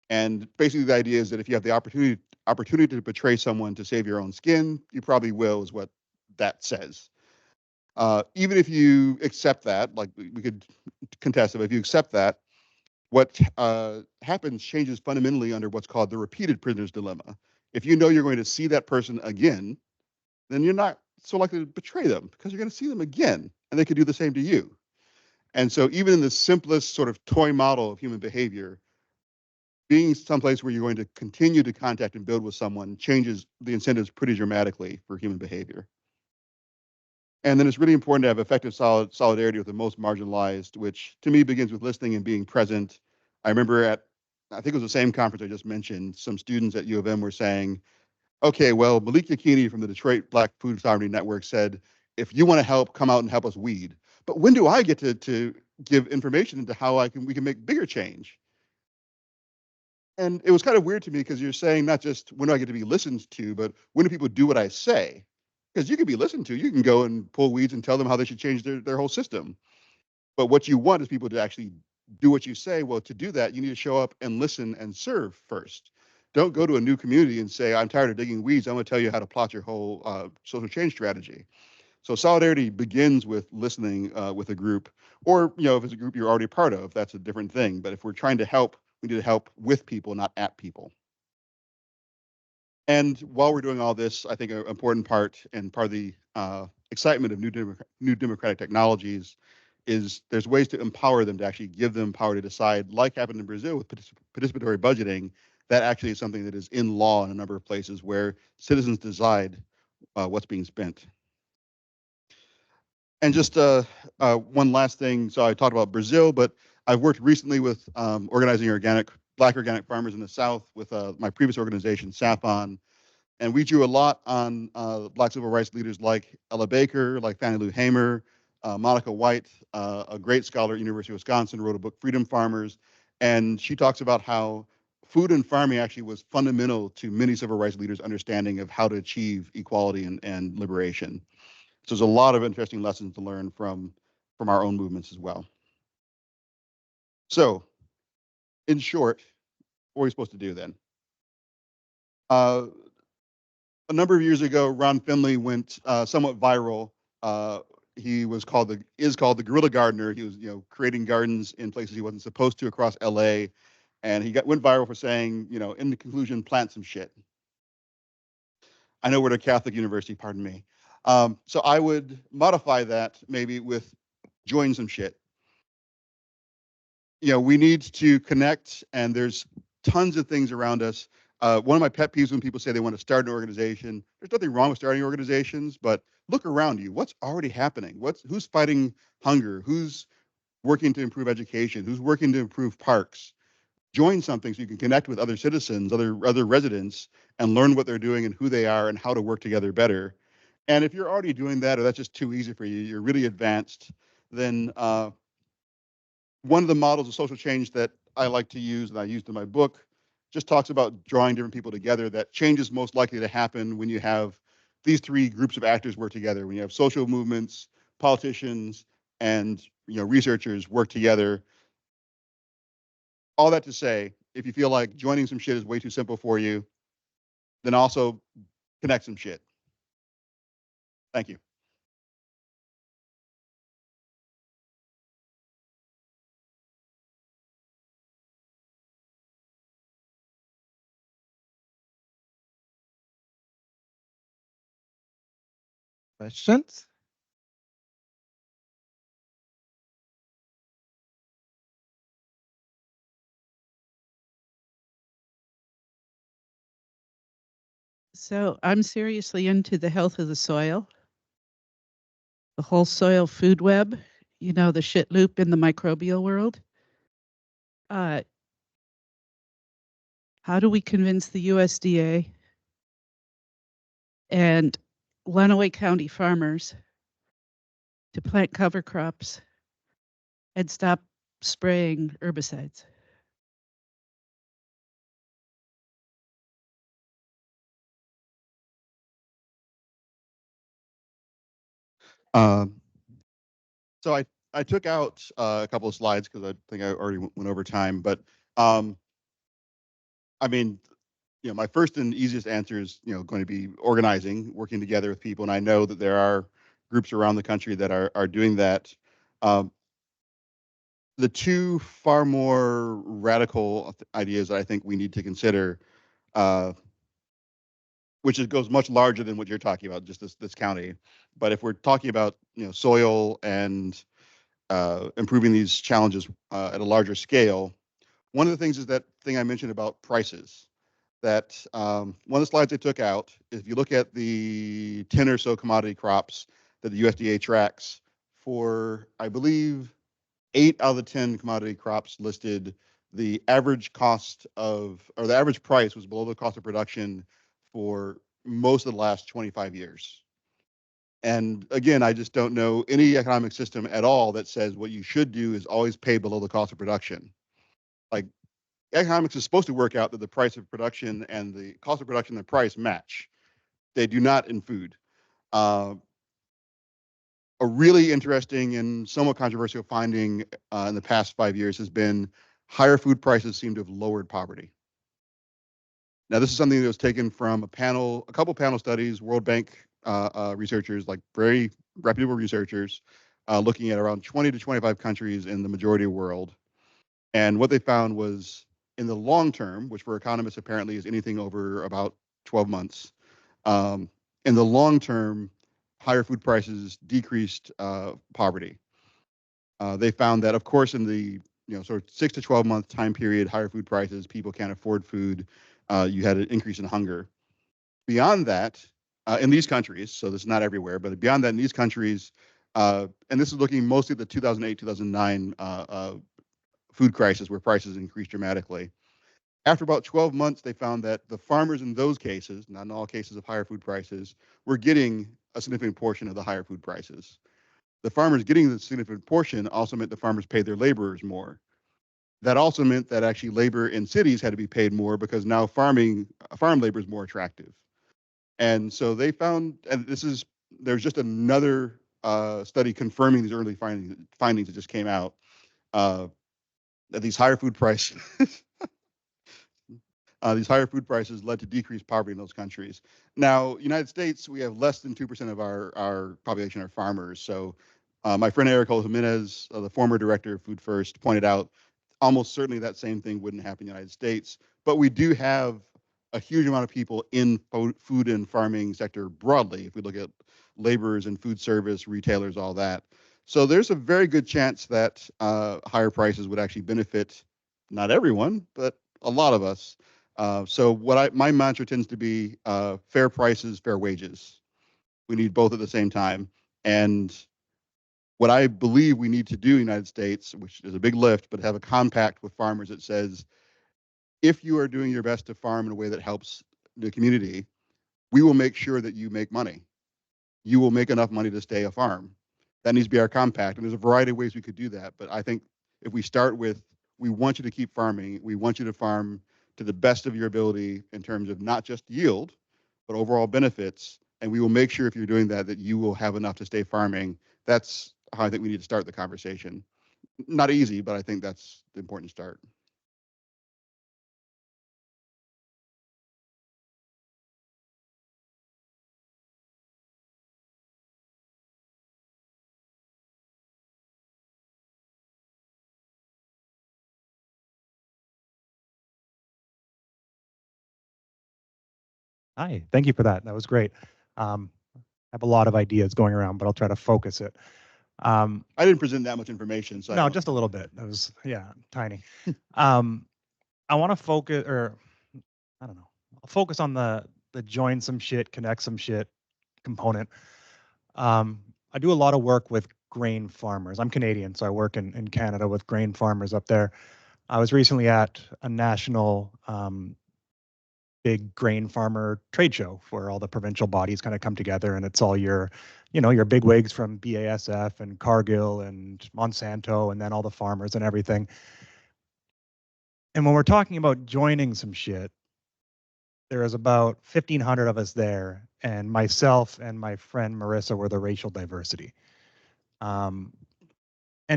Speaker 2: And basically the idea is that if you have the opportunity to betray someone to save your own skin, you probably will, is what that says. Even if you accept that, like we could contest it, but if you accept that, what happens changes fundamentally under what's called the repeated prisoner's dilemma. If you know you're going to see that person again, then you're not so likely to betray them, because you're going to see them again, and they could do the same to you. And so even in the simplest sort of toy model of human behavior, being someplace where you're going to continue to contact and build with someone changes the incentives pretty dramatically for human behavior. And then it's really important to have effective solidarity with the most marginalized, which to me begins with listening and being present. I remember I think it was the same conference I just mentioned, some students at U of M were saying, okay, well, Malik Yakini from the Detroit Black Food Sovereignty Network said, if you want to help, come out and help us weed. But when do I get to give information into how we can make bigger change? And it was kind of weird to me, because you're saying not just when do I get to be listened to, but when do people do what I say? Because you can be listened to, you can go and pull weeds and tell them how they should change their whole system. But what you want is people to actually do what you say. Well, to do that, you need to show up and listen and serve first. Don't go to a new community and say, I'm tired of digging weeds. I'm going to tell you how to plot your whole social change strategy. So solidarity begins with listening with a group, or if it's a group you're already part of, that's a different thing. But if we're trying to help, we need to help with people, not at people. And while we're doing all this, I think an important part, and part of the excitement of new democratic technologies, is there's ways to empower them, to actually give them power to decide, like happened in Brazil with participatory budgeting. That actually is something that is in law in a number of places, where citizens decide what's being spent. And just one last thing. So I talked about Brazil, but I've worked recently with organizing Black organic farmers in the South with my previous organization, SAFON. And we drew a lot on Black civil rights leaders like Ella Baker, like Fannie Lou Hamer, Monica White, a great scholar at University of Wisconsin, wrote a book, Freedom Farmers. And she talks about how food and farming actually was fundamental to many civil rights leaders' understanding of how to achieve equality and liberation. So there's a lot of interesting lessons to learn from our own movements as well. So, in short, what are we supposed to do then? Uh, a number of years ago, Ron Finley went somewhat viral. He is called the guerrilla gardener. He was creating gardens in places he wasn't supposed to across LA, and went viral for saying, in the conclusion, plant some shit. I know we're at a Catholic university, pardon me. So I would modify that maybe with join some shit. We need to connect, and there's tons of things around us. One of my pet peeves when people say they want to start an organization, there's nothing wrong with starting organizations, but look around you. What's already happening? Who's fighting hunger? Who's working to improve education? Who's working to improve parks? Join something so you can connect with other citizens, other residents, and learn what they're doing and who they are and how to work together better. And if you're already doing that, or that's just too easy for you, you're really advanced, then one of the models of social change that I like to use, and I used in my book, just talks about drawing different people together. That change is most likely to happen when you have these three groups of actors work together. When you have social movements, politicians, and researchers work together. All that to say, if you feel like joining some shit is way too simple for you, then also connect some shit. Thank you.
Speaker 3: Questions?
Speaker 4: So I'm seriously into the health of the soil, the whole soil food web, the shit loop in the microbial world. How do we convince the USDA and Lenawee County farmers to plant cover crops and stop spraying herbicides?
Speaker 2: Um, so I took out a couple of slides because I think I already went over time. But I mean, my first and easiest answer is going to be organizing, working together with people, and I know that there are groups around the country that are doing that. Um, the two far more radical ideas that I think we need to consider, which goes much larger than what you're talking about, just this county. But if we're talking about soil and improving these challenges at a larger scale, one of the things is that thing I mentioned about prices. That one of the slides I took out, if you look at the 10 or so commodity crops that the USDA tracks, for I believe 8 out of the 10 commodity crops listed, the average cost or the average price was below the cost of production for most of the last 25 years. And again, I just don't know any economic system at all that says what you should do is always pay below the cost of production. Like, economics is supposed to work out that the price of production and the cost of production and the price match. They do not in food. A really interesting and somewhat controversial finding in the past 5 years has been higher food prices seem to have lowered poverty. Now, this is something that was taken from a couple panel studies, World Bank researchers, like very reputable researchers, looking at around 20 to 25 countries in the majority of the world. And what they found was in the long term, which for economists apparently is anything over about 12 months, in the long term, higher food prices decreased poverty. They found that, of course, in the sort of 6 to 12 month time period, higher food prices, people can't afford food, you had an increase in hunger. Beyond that, in these countries, so this is not everywhere, but beyond that, in these countries, and this is looking mostly at the 2008, 2009 food crisis where prices increased dramatically. After about 12 months, they found that the farmers in those cases, not in all cases of higher food prices, were getting a significant portion of the higher food prices. The farmers getting the significant portion also meant the farmers paid their laborers more. That also meant that actually labor in cities had to be paid more because now farm labor is more attractive. And so they found, and there's just another study confirming these early findings that just came out, that these higher food prices these higher food prices led to decreased poverty in those countries. Now, United States, we have less than 2% of our population are farmers. So my friend Eric Jimenez, the former director of Food First, pointed out almost certainly that same thing wouldn't happen in the United States. But we do have a huge amount of people in food and farming sector broadly, if we look at laborers and food service, retailers, all that. So there's a very good chance that higher prices would actually benefit not everyone, but a lot of us. So my mantra tends to be fair prices, fair wages. We need both at the same time. And what I believe we need to do in the United States, which is a big lift, but have a compact with farmers that says, if you are doing your best to farm in a way that helps the community, we will make sure that you make money. You will make enough money to stay a farm. That needs to be our compact. And there's a variety of ways we could do that. But I think if we start with, we want you to keep farming, we want you to farm to the best of your ability in terms of not just yield, but overall benefits. And we will make sure if you're doing that, that you will have enough to stay farming. That's how I think we need to start the conversation. Not easy, but I think that's the important start.
Speaker 5: Hi, thank you for that. That was great. I have a lot of ideas going around, but I'll try to focus it.
Speaker 2: I didn't present that much information, so
Speaker 5: No, just a little bit. That was, yeah, tiny. I want to focus, or I don't know, I'll focus on the join some shit, connect some shit component. I do a lot of work with grain farmers. I'm Canadian, so I work in Canada with grain farmers up there. I was recently at a national big grain farmer trade show where all the provincial bodies kind of come together, and it's all your, your big wigs from BASF and Cargill and Monsanto, and then all the farmers and everything. And when we're talking about joining some shit, there is about 1,500 of us there, and myself and my friend Marissa were the racial diversity. And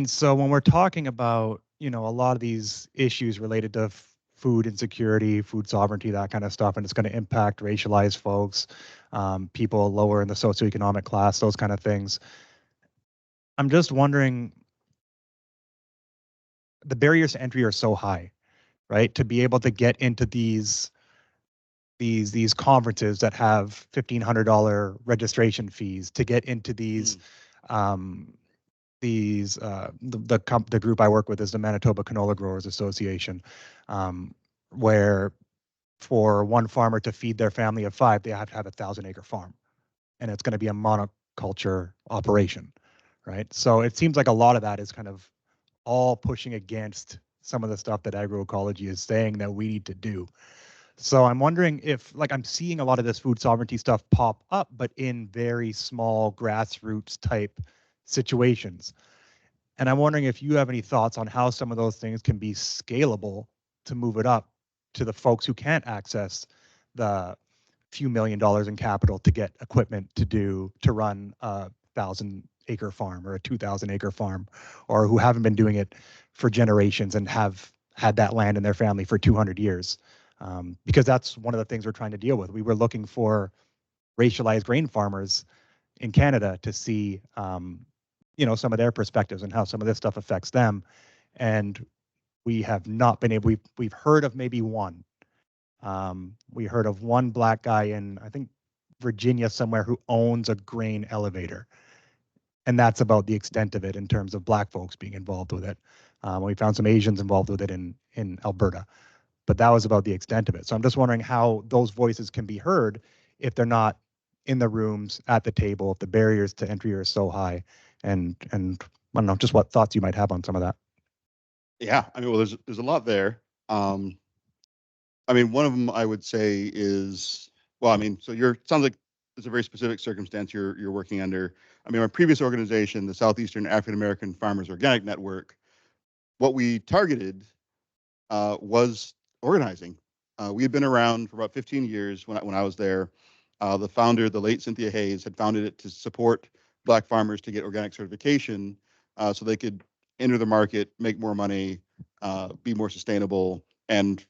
Speaker 5: so when we're talking about, a lot of these issues related to food insecurity, food sovereignty, that kind of stuff, and it's going to impact racialized folks, people lower in the socioeconomic class, those kind of things. I'm just wondering, the barriers to entry are so high, right? To be able to get into these conferences that have $1,500 registration fees, to get into these the group I work with is the Manitoba Canola Growers Association, where for one farmer to feed their family of 5, they have to have a 1,000-acre farm, and it's going to be a monoculture operation, right? So it seems like a lot of that is kind of all pushing against some of the stuff that agroecology is saying that we need to do. So I'm wondering if, I'm seeing a lot of this food sovereignty stuff pop up, but in very small grassroots type situations. And I'm wondering if you have any thoughts on how some of those things can be scalable to move it up to the folks who can't access the few $1 million in capital to get equipment to run a 1,000-acre farm or a 2,000-acre farm, or who haven't been doing it for generations and have had that land in their family for 200 years. Because that's one of the things we're trying to deal with. We were looking for racialized grain farmers in Canada to see, some of their perspectives and how some of this stuff affects them. And we have not been able, we've heard of maybe one. We heard of one black guy in, I think, Virginia somewhere, who owns a grain elevator. And that's about the extent of it in terms of black folks being involved with it. We found some Asians involved with it in Alberta, but that was about the extent of it. So I'm just wondering how those voices can be heard if they're not in the rooms at the table, if the barriers to entry are so high, and I don't know, just what thoughts you might have on some of that.
Speaker 2: Yeah, I mean, well, there's a lot there. One of them I would say is, so sounds like it's a very specific circumstance you're working under. My previous organization, the Southeastern African American Farmers Organic Network, what we targeted was organizing. We had been around for about 15 years when I was there. The founder, the late Cynthia Hayes, had founded it to support Black farmers to get organic certification so they could enter the market, make more money, be more sustainable. And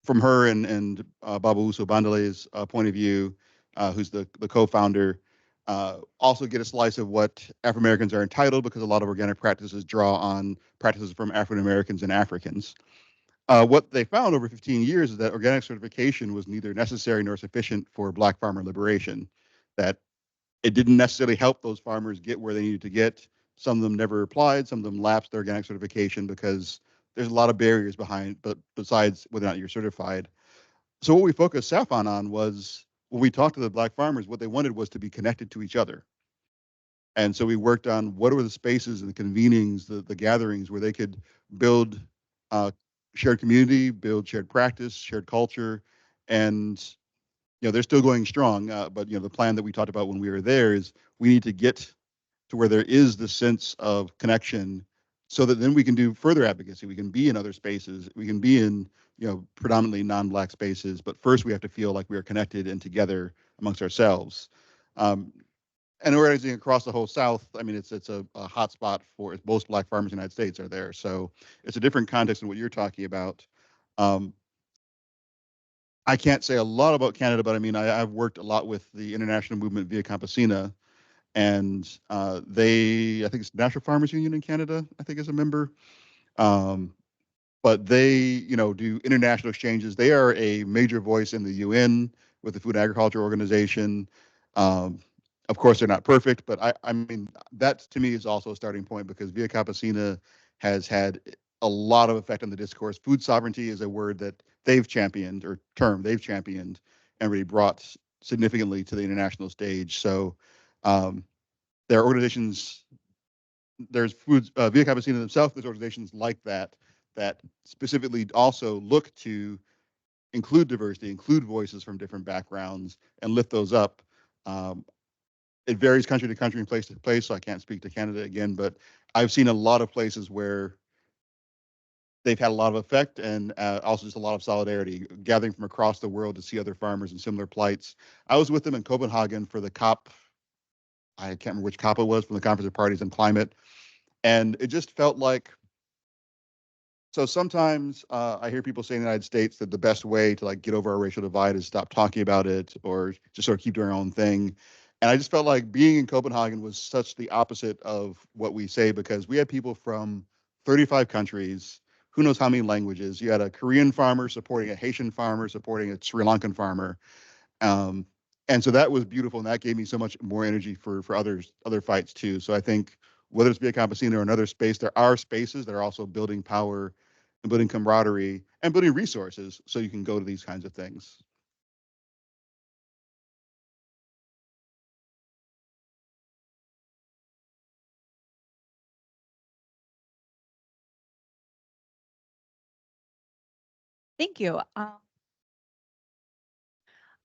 Speaker 2: from her and Babu Uso Bandele's point of view, who's the co-founder, also get a slice of what Afro Americans are entitled, because a lot of organic practices draw on practices from African Americans and Africans. What they found over 15 years is that organic certification was neither necessary nor sufficient for Black farmer liberation, that it didn't necessarily help those farmers get where they needed to get. Some of them never applied, some of them lapsed their organic certification because there's a lot of barriers behind, but besides whether or not you're certified. So what we focused Saffron on was, when we talked to the Black farmers, what they wanted was to be connected to each other. And so we worked on what were the spaces and the convenings, the gatherings where they could build shared community, build shared practice, shared culture. And they're still going strong, but the plan that we talked about when we were there is we need to get to where there is the sense of connection, so that then we can do further advocacy. We can be in other spaces. We can be in predominantly non-Black spaces. But first, we have to feel like we are connected and together amongst ourselves. And organizing across the whole South, I mean, it's a hot spot for most Black farmers in the United States are there. So it's a different context than what you're talking about. I can't say a lot about Canada, but I mean, I've worked a lot with the international movement Via Campesina, and I think it's National Farmers Union in Canada, I think, is a member. But they, do international exchanges. They are a major voice in the UN with the Food and Agriculture Organization. Of course, they're not perfect, but I mean, that to me is also a starting point, because Via Campesina has had a lot of effect on the discourse. Food sovereignty is a word that they've championed, or term they've championed, and really brought significantly to the international stage. So there are organizations, there's Via Campesina themselves, there's organizations like that specifically also look to include diversity, include voices from different backgrounds, and lift those up. It varies country to country and place to place, so I can't speak to Canada again, but I've seen a lot of places where they've had a lot of effect, and also just a lot of solidarity, gathering from across the world to see other farmers in similar plights. I was with them in Copenhagen for the COP, I can't remember which COP it was, from the Conference of Parties on Climate, and it just felt like, so sometimes I hear people say in the United States that the best way to get over our racial divide is stop talking about it, or just sort of keep doing our own thing. And I just felt like being in Copenhagen was such the opposite of what we say, because we had people from 35 countries, who knows how many languages. You had a Korean farmer supporting a Haitian farmer, supporting a Sri Lankan farmer. And so that was beautiful, and that gave me so much more energy for other fights too. So I think whether it's Via Campesina or another space, there are spaces that are also building power and building camaraderie and building resources so you can go to these kinds of things.
Speaker 6: Thank you.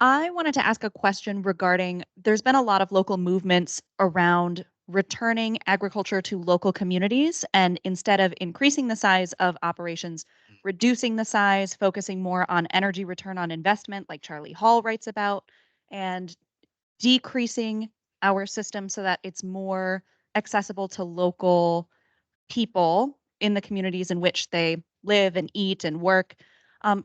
Speaker 6: I wanted to ask a question regarding, there's been a lot of local movements around returning agriculture to local communities, and instead of increasing the size of operations, reducing the size, focusing more on energy return on investment, like Charlie Hall writes about, and decreasing our system so that it's more accessible to local people in the communities in which they live and eat and work.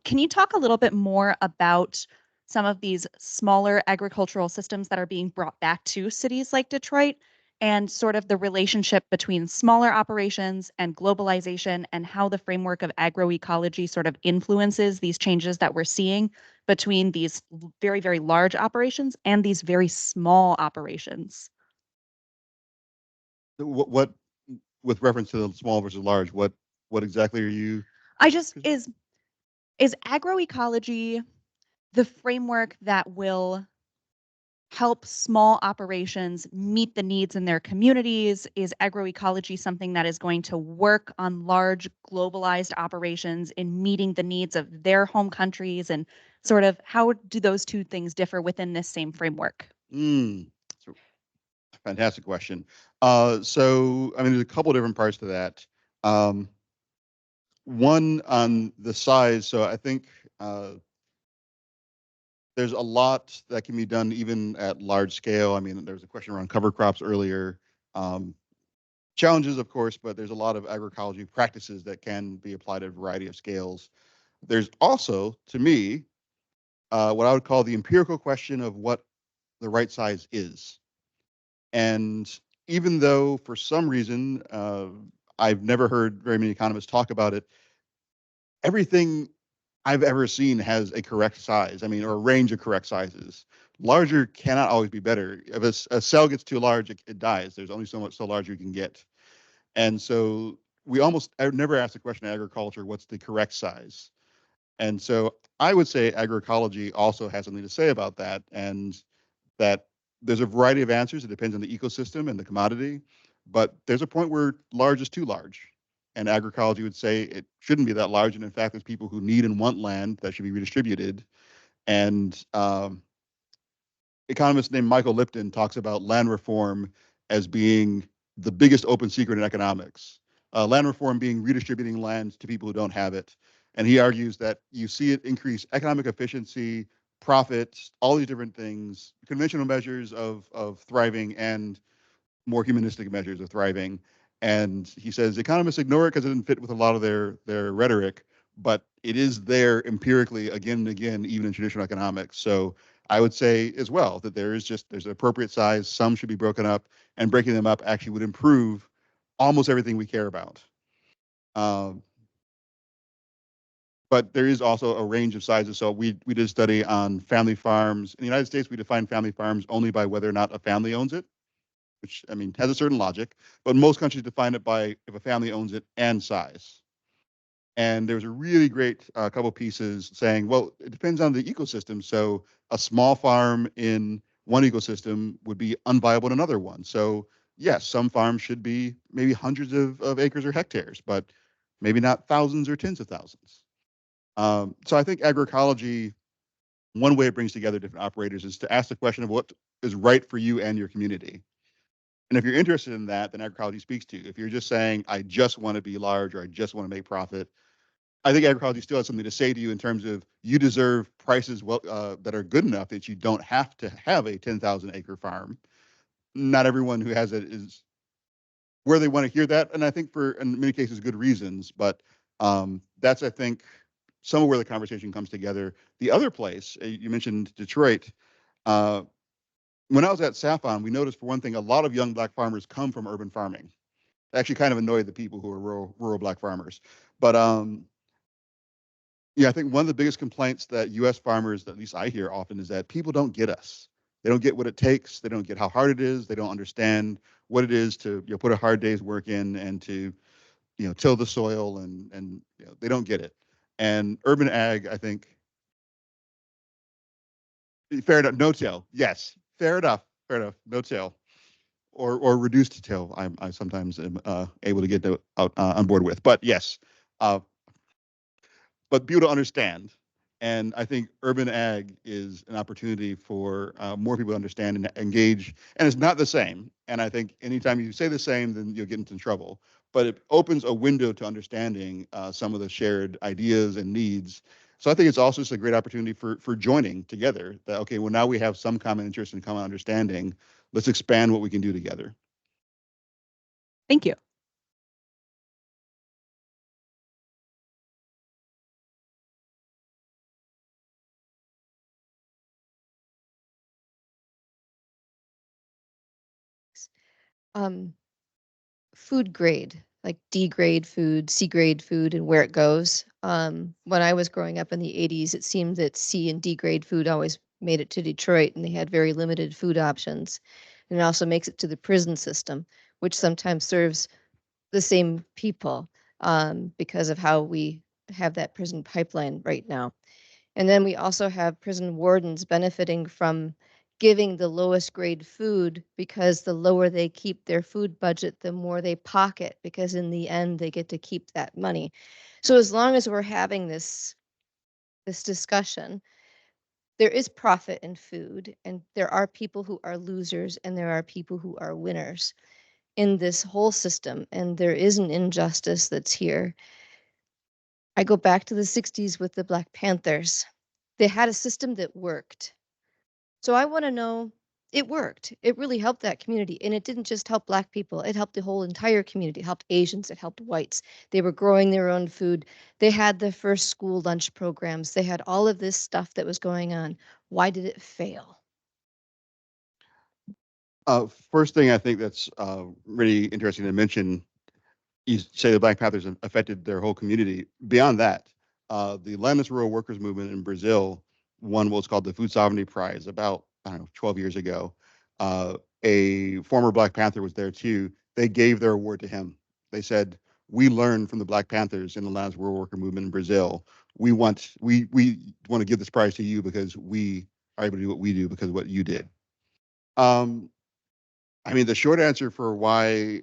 Speaker 6: Can you talk a little bit more about some of these smaller agricultural systems that are being brought back to cities like Detroit, and sort of the relationship between smaller operations and globalization, and how the framework of agroecology sort of influences these changes that we're seeing between these very, very large operations and these very small operations?
Speaker 2: What with reference to the small versus large, what exactly are you?
Speaker 6: Is agroecology the framework that will help small operations meet the needs in their communities? Is agroecology something that is going to work on large globalized operations in meeting the needs of their home countries? And sort of, how do those two things differ within this same framework?
Speaker 2: That's a fantastic question. So, I mean, there's a couple different parts to that. One on the size. So I think there's a lot that can be done even at large scale. I mean, there was a question around cover crops earlier. Challenges, of course, but there's a lot of agroecology practices that can be applied at a variety of scales. There's also, to me, what I would call the empirical question of what the right size is. And even though for some reason I've never heard very many economists talk about it, everything I've ever seen has a correct size. I mean, or a range of correct sizes. Larger cannot always be better. If a cell gets too large, it dies. There's only so large you can get. And so I would never ask the question in agriculture, what's the correct size? And so I would say agroecology also has something to say about that, and that there's a variety of answers. It depends on the ecosystem and the commodity, but there's a point where large is too large. And agroecology would say it shouldn't be that large. And in fact, there's people who need and want land that should be redistributed. And economist named Michael Lipton talks about land reform as being the biggest open secret in economics. Land reform being redistributing land to people who don't have it. And he argues that you see it increase economic efficiency, profits, all these different things, conventional measures of thriving and more humanistic measures of thriving. And he says economists ignore it because it doesn't fit with a lot of their rhetoric, but it is there empirically again and again, even in traditional economics. So I would say as well that there's an appropriate size. Some should be broken up, and breaking them up actually would improve almost everything we care about. But there is also a range of sizes. So we did a study on family farms. In the United States, we define family farms only by whether or not a family owns it, which I mean has a certain logic. But most countries define it by if a family owns it and size. And there was a really great couple pieces saying, well, it depends on the ecosystem. So a small farm in one ecosystem would be unviable in another one. So yes, some farms should be maybe hundreds of acres or hectares, but maybe not thousands or tens of thousands. So I think agroecology, one way it brings together different operators is to ask the question of what is right for you and your community. And if you're interested in that, then agroecology speaks to you. If you're just saying, I just want to be large or I just want to make profit, I think agroecology still has something to say to you in terms of you deserve prices that are good enough that you don't have to have a 10,000 acre farm. Not everyone who has it is where they want to hear that. And I think in many cases, good reasons. But that's, I think, somewhere where the conversation comes together. The other place, you mentioned Detroit. When I was at Saffon, we noticed, for one thing, a lot of young Black farmers come from urban farming. It actually kind of annoyed the people who are rural Black farmers. But yeah, I think one of the biggest complaints that U.S. farmers, at least I hear often, is that people don't get us. They don't get what it takes. They don't get how hard it is. They don't understand what it is to put a hard day's work in and to till the soil, and they don't get it. And urban ag, I think, fair enough, no till. Yes, fair enough, no till, or reduced till. I sometimes am able to get out on board with, but yes, but people to understand. And I think urban ag is an opportunity for more people to understand and engage. And it's not the same. And I think anytime you say the same, then you'll get into trouble. But it opens a window to understanding some of the shared ideas and needs. So I think it's also just a great opportunity for joining together. That, okay, well, now we have some common interest and common understanding. Let's expand what we can do together.
Speaker 6: Thank you.
Speaker 7: Food grade, like D grade food, C grade food, and where it goes. When I was growing up in the 80s, it seemed that C and D grade food always made it to Detroit, and they had very limited food options. And it also makes it to the prison system, which sometimes serves the same people because of how we have that prison pipeline right now. And then we also have prison wardens benefiting from giving the lowest grade food, because the lower they keep their food budget, the more they pocket, because in the end they get to keep that money. So as long as we're having this discussion, there is profit in food, and there are people who are losers and there are people who are winners in this whole system, and there is an injustice that's here. I go back to the 60s with the Black Panthers. They had a system that worked. So I want to know, it worked. It really helped that community. And it didn't just help Black people, it helped the whole entire community. It helped Asians, it helped whites. They were growing their own food. They had the first school lunch programs. They had all of this stuff that was going on. Why did it fail?
Speaker 2: First thing I think that's really interesting to mention, you say the Black Panthers affected their whole community. Beyond that, the landless rural workers movement in Brazil won what's called the Food Sovereignty Prize about, I don't know, 12 years ago. A former Black Panther was there too. They gave their award to him. They said, "We learned from the Black Panthers in the landless rural worker movement in Brazil. We want to give this prize to you because we are able to do what we do because of what you did." I mean, the short answer for why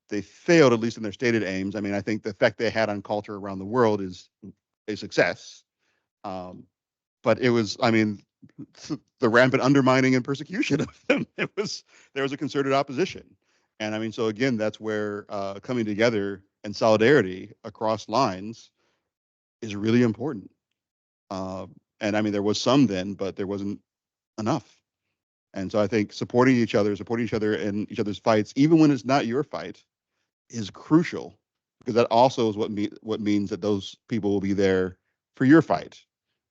Speaker 2: they failed, at least in their stated aims, I mean, I think the effect they had on culture around the world is a success. But it was, I mean, the rampant undermining and persecution of them. There was a concerted opposition. And I mean, so again, that's where coming together and solidarity across lines is really important. And I mean, there was some then, but there wasn't enough. And so I think supporting each other in each other's fights, even when it's not your fight, is crucial, because that also is what means that those people will be there for your fight,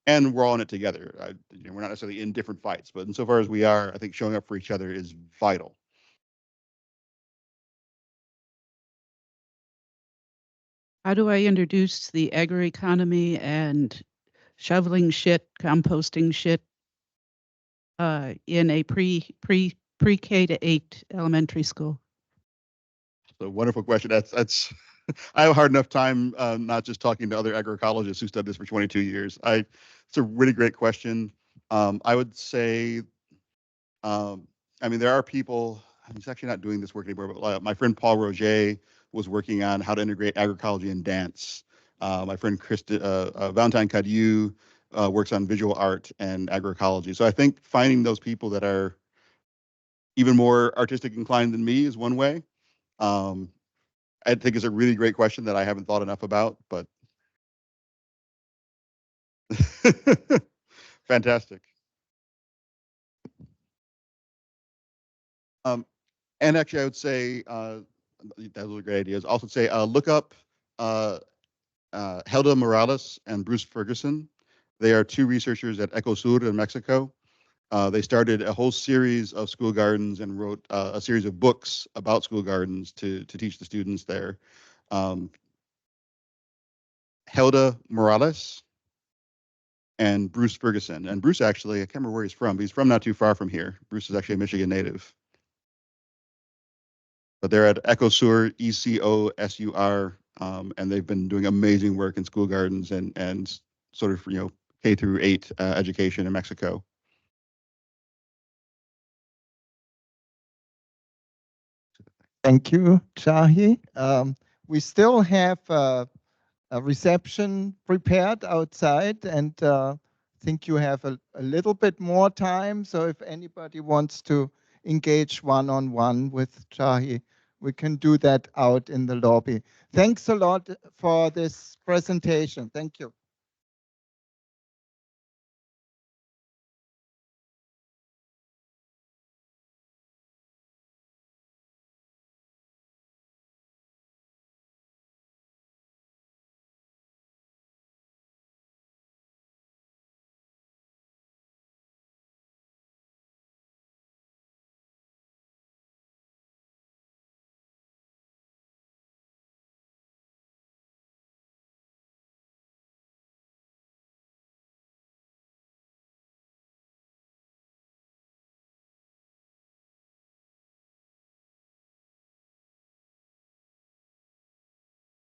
Speaker 2: and we're all in it together. We're not necessarily in different fights, but insofar as we are, I think showing up for each other is vital.
Speaker 4: How do I introduce the agroeconomy and shoveling shit, composting shit in a pre-K to 8 elementary school?
Speaker 2: So wonderful question. That's I have a hard enough time not just talking to other agroecologists who studied this for 22 years. It's a really great question. I would say, I mean, there are people. He's actually not doing this work anymore, but my friend Paul Roget was working on how to integrate agroecology and dance. My friend Valentine Cadieux works on visual art and agroecology. So I think finding those people that are even more artistic inclined than me is one way. I think it's a really great question that I haven't thought enough about, but fantastic. And actually, I would say that was a great idea. Also say look up Helda Morales and Bruce Ferguson. They are two researchers at Ecosur in Mexico. They started a whole series of school gardens and wrote a series of books about school gardens to teach the students there. Helda Morales and Bruce Ferguson. And Bruce actually, I can't remember where he's from, but he's from not too far from here. Bruce is actually a Michigan native. But they're at Ecosur, ECOSUR, and they've been doing amazing work in school gardens and sort of, K through 8 education in Mexico.
Speaker 3: Thank you, Jahi. We still have a reception prepared outside, and I think you have a little bit more time. So if anybody wants to engage one-on-one with Jahi, we can do that out in the lobby. Thanks a lot for this presentation. Thank you.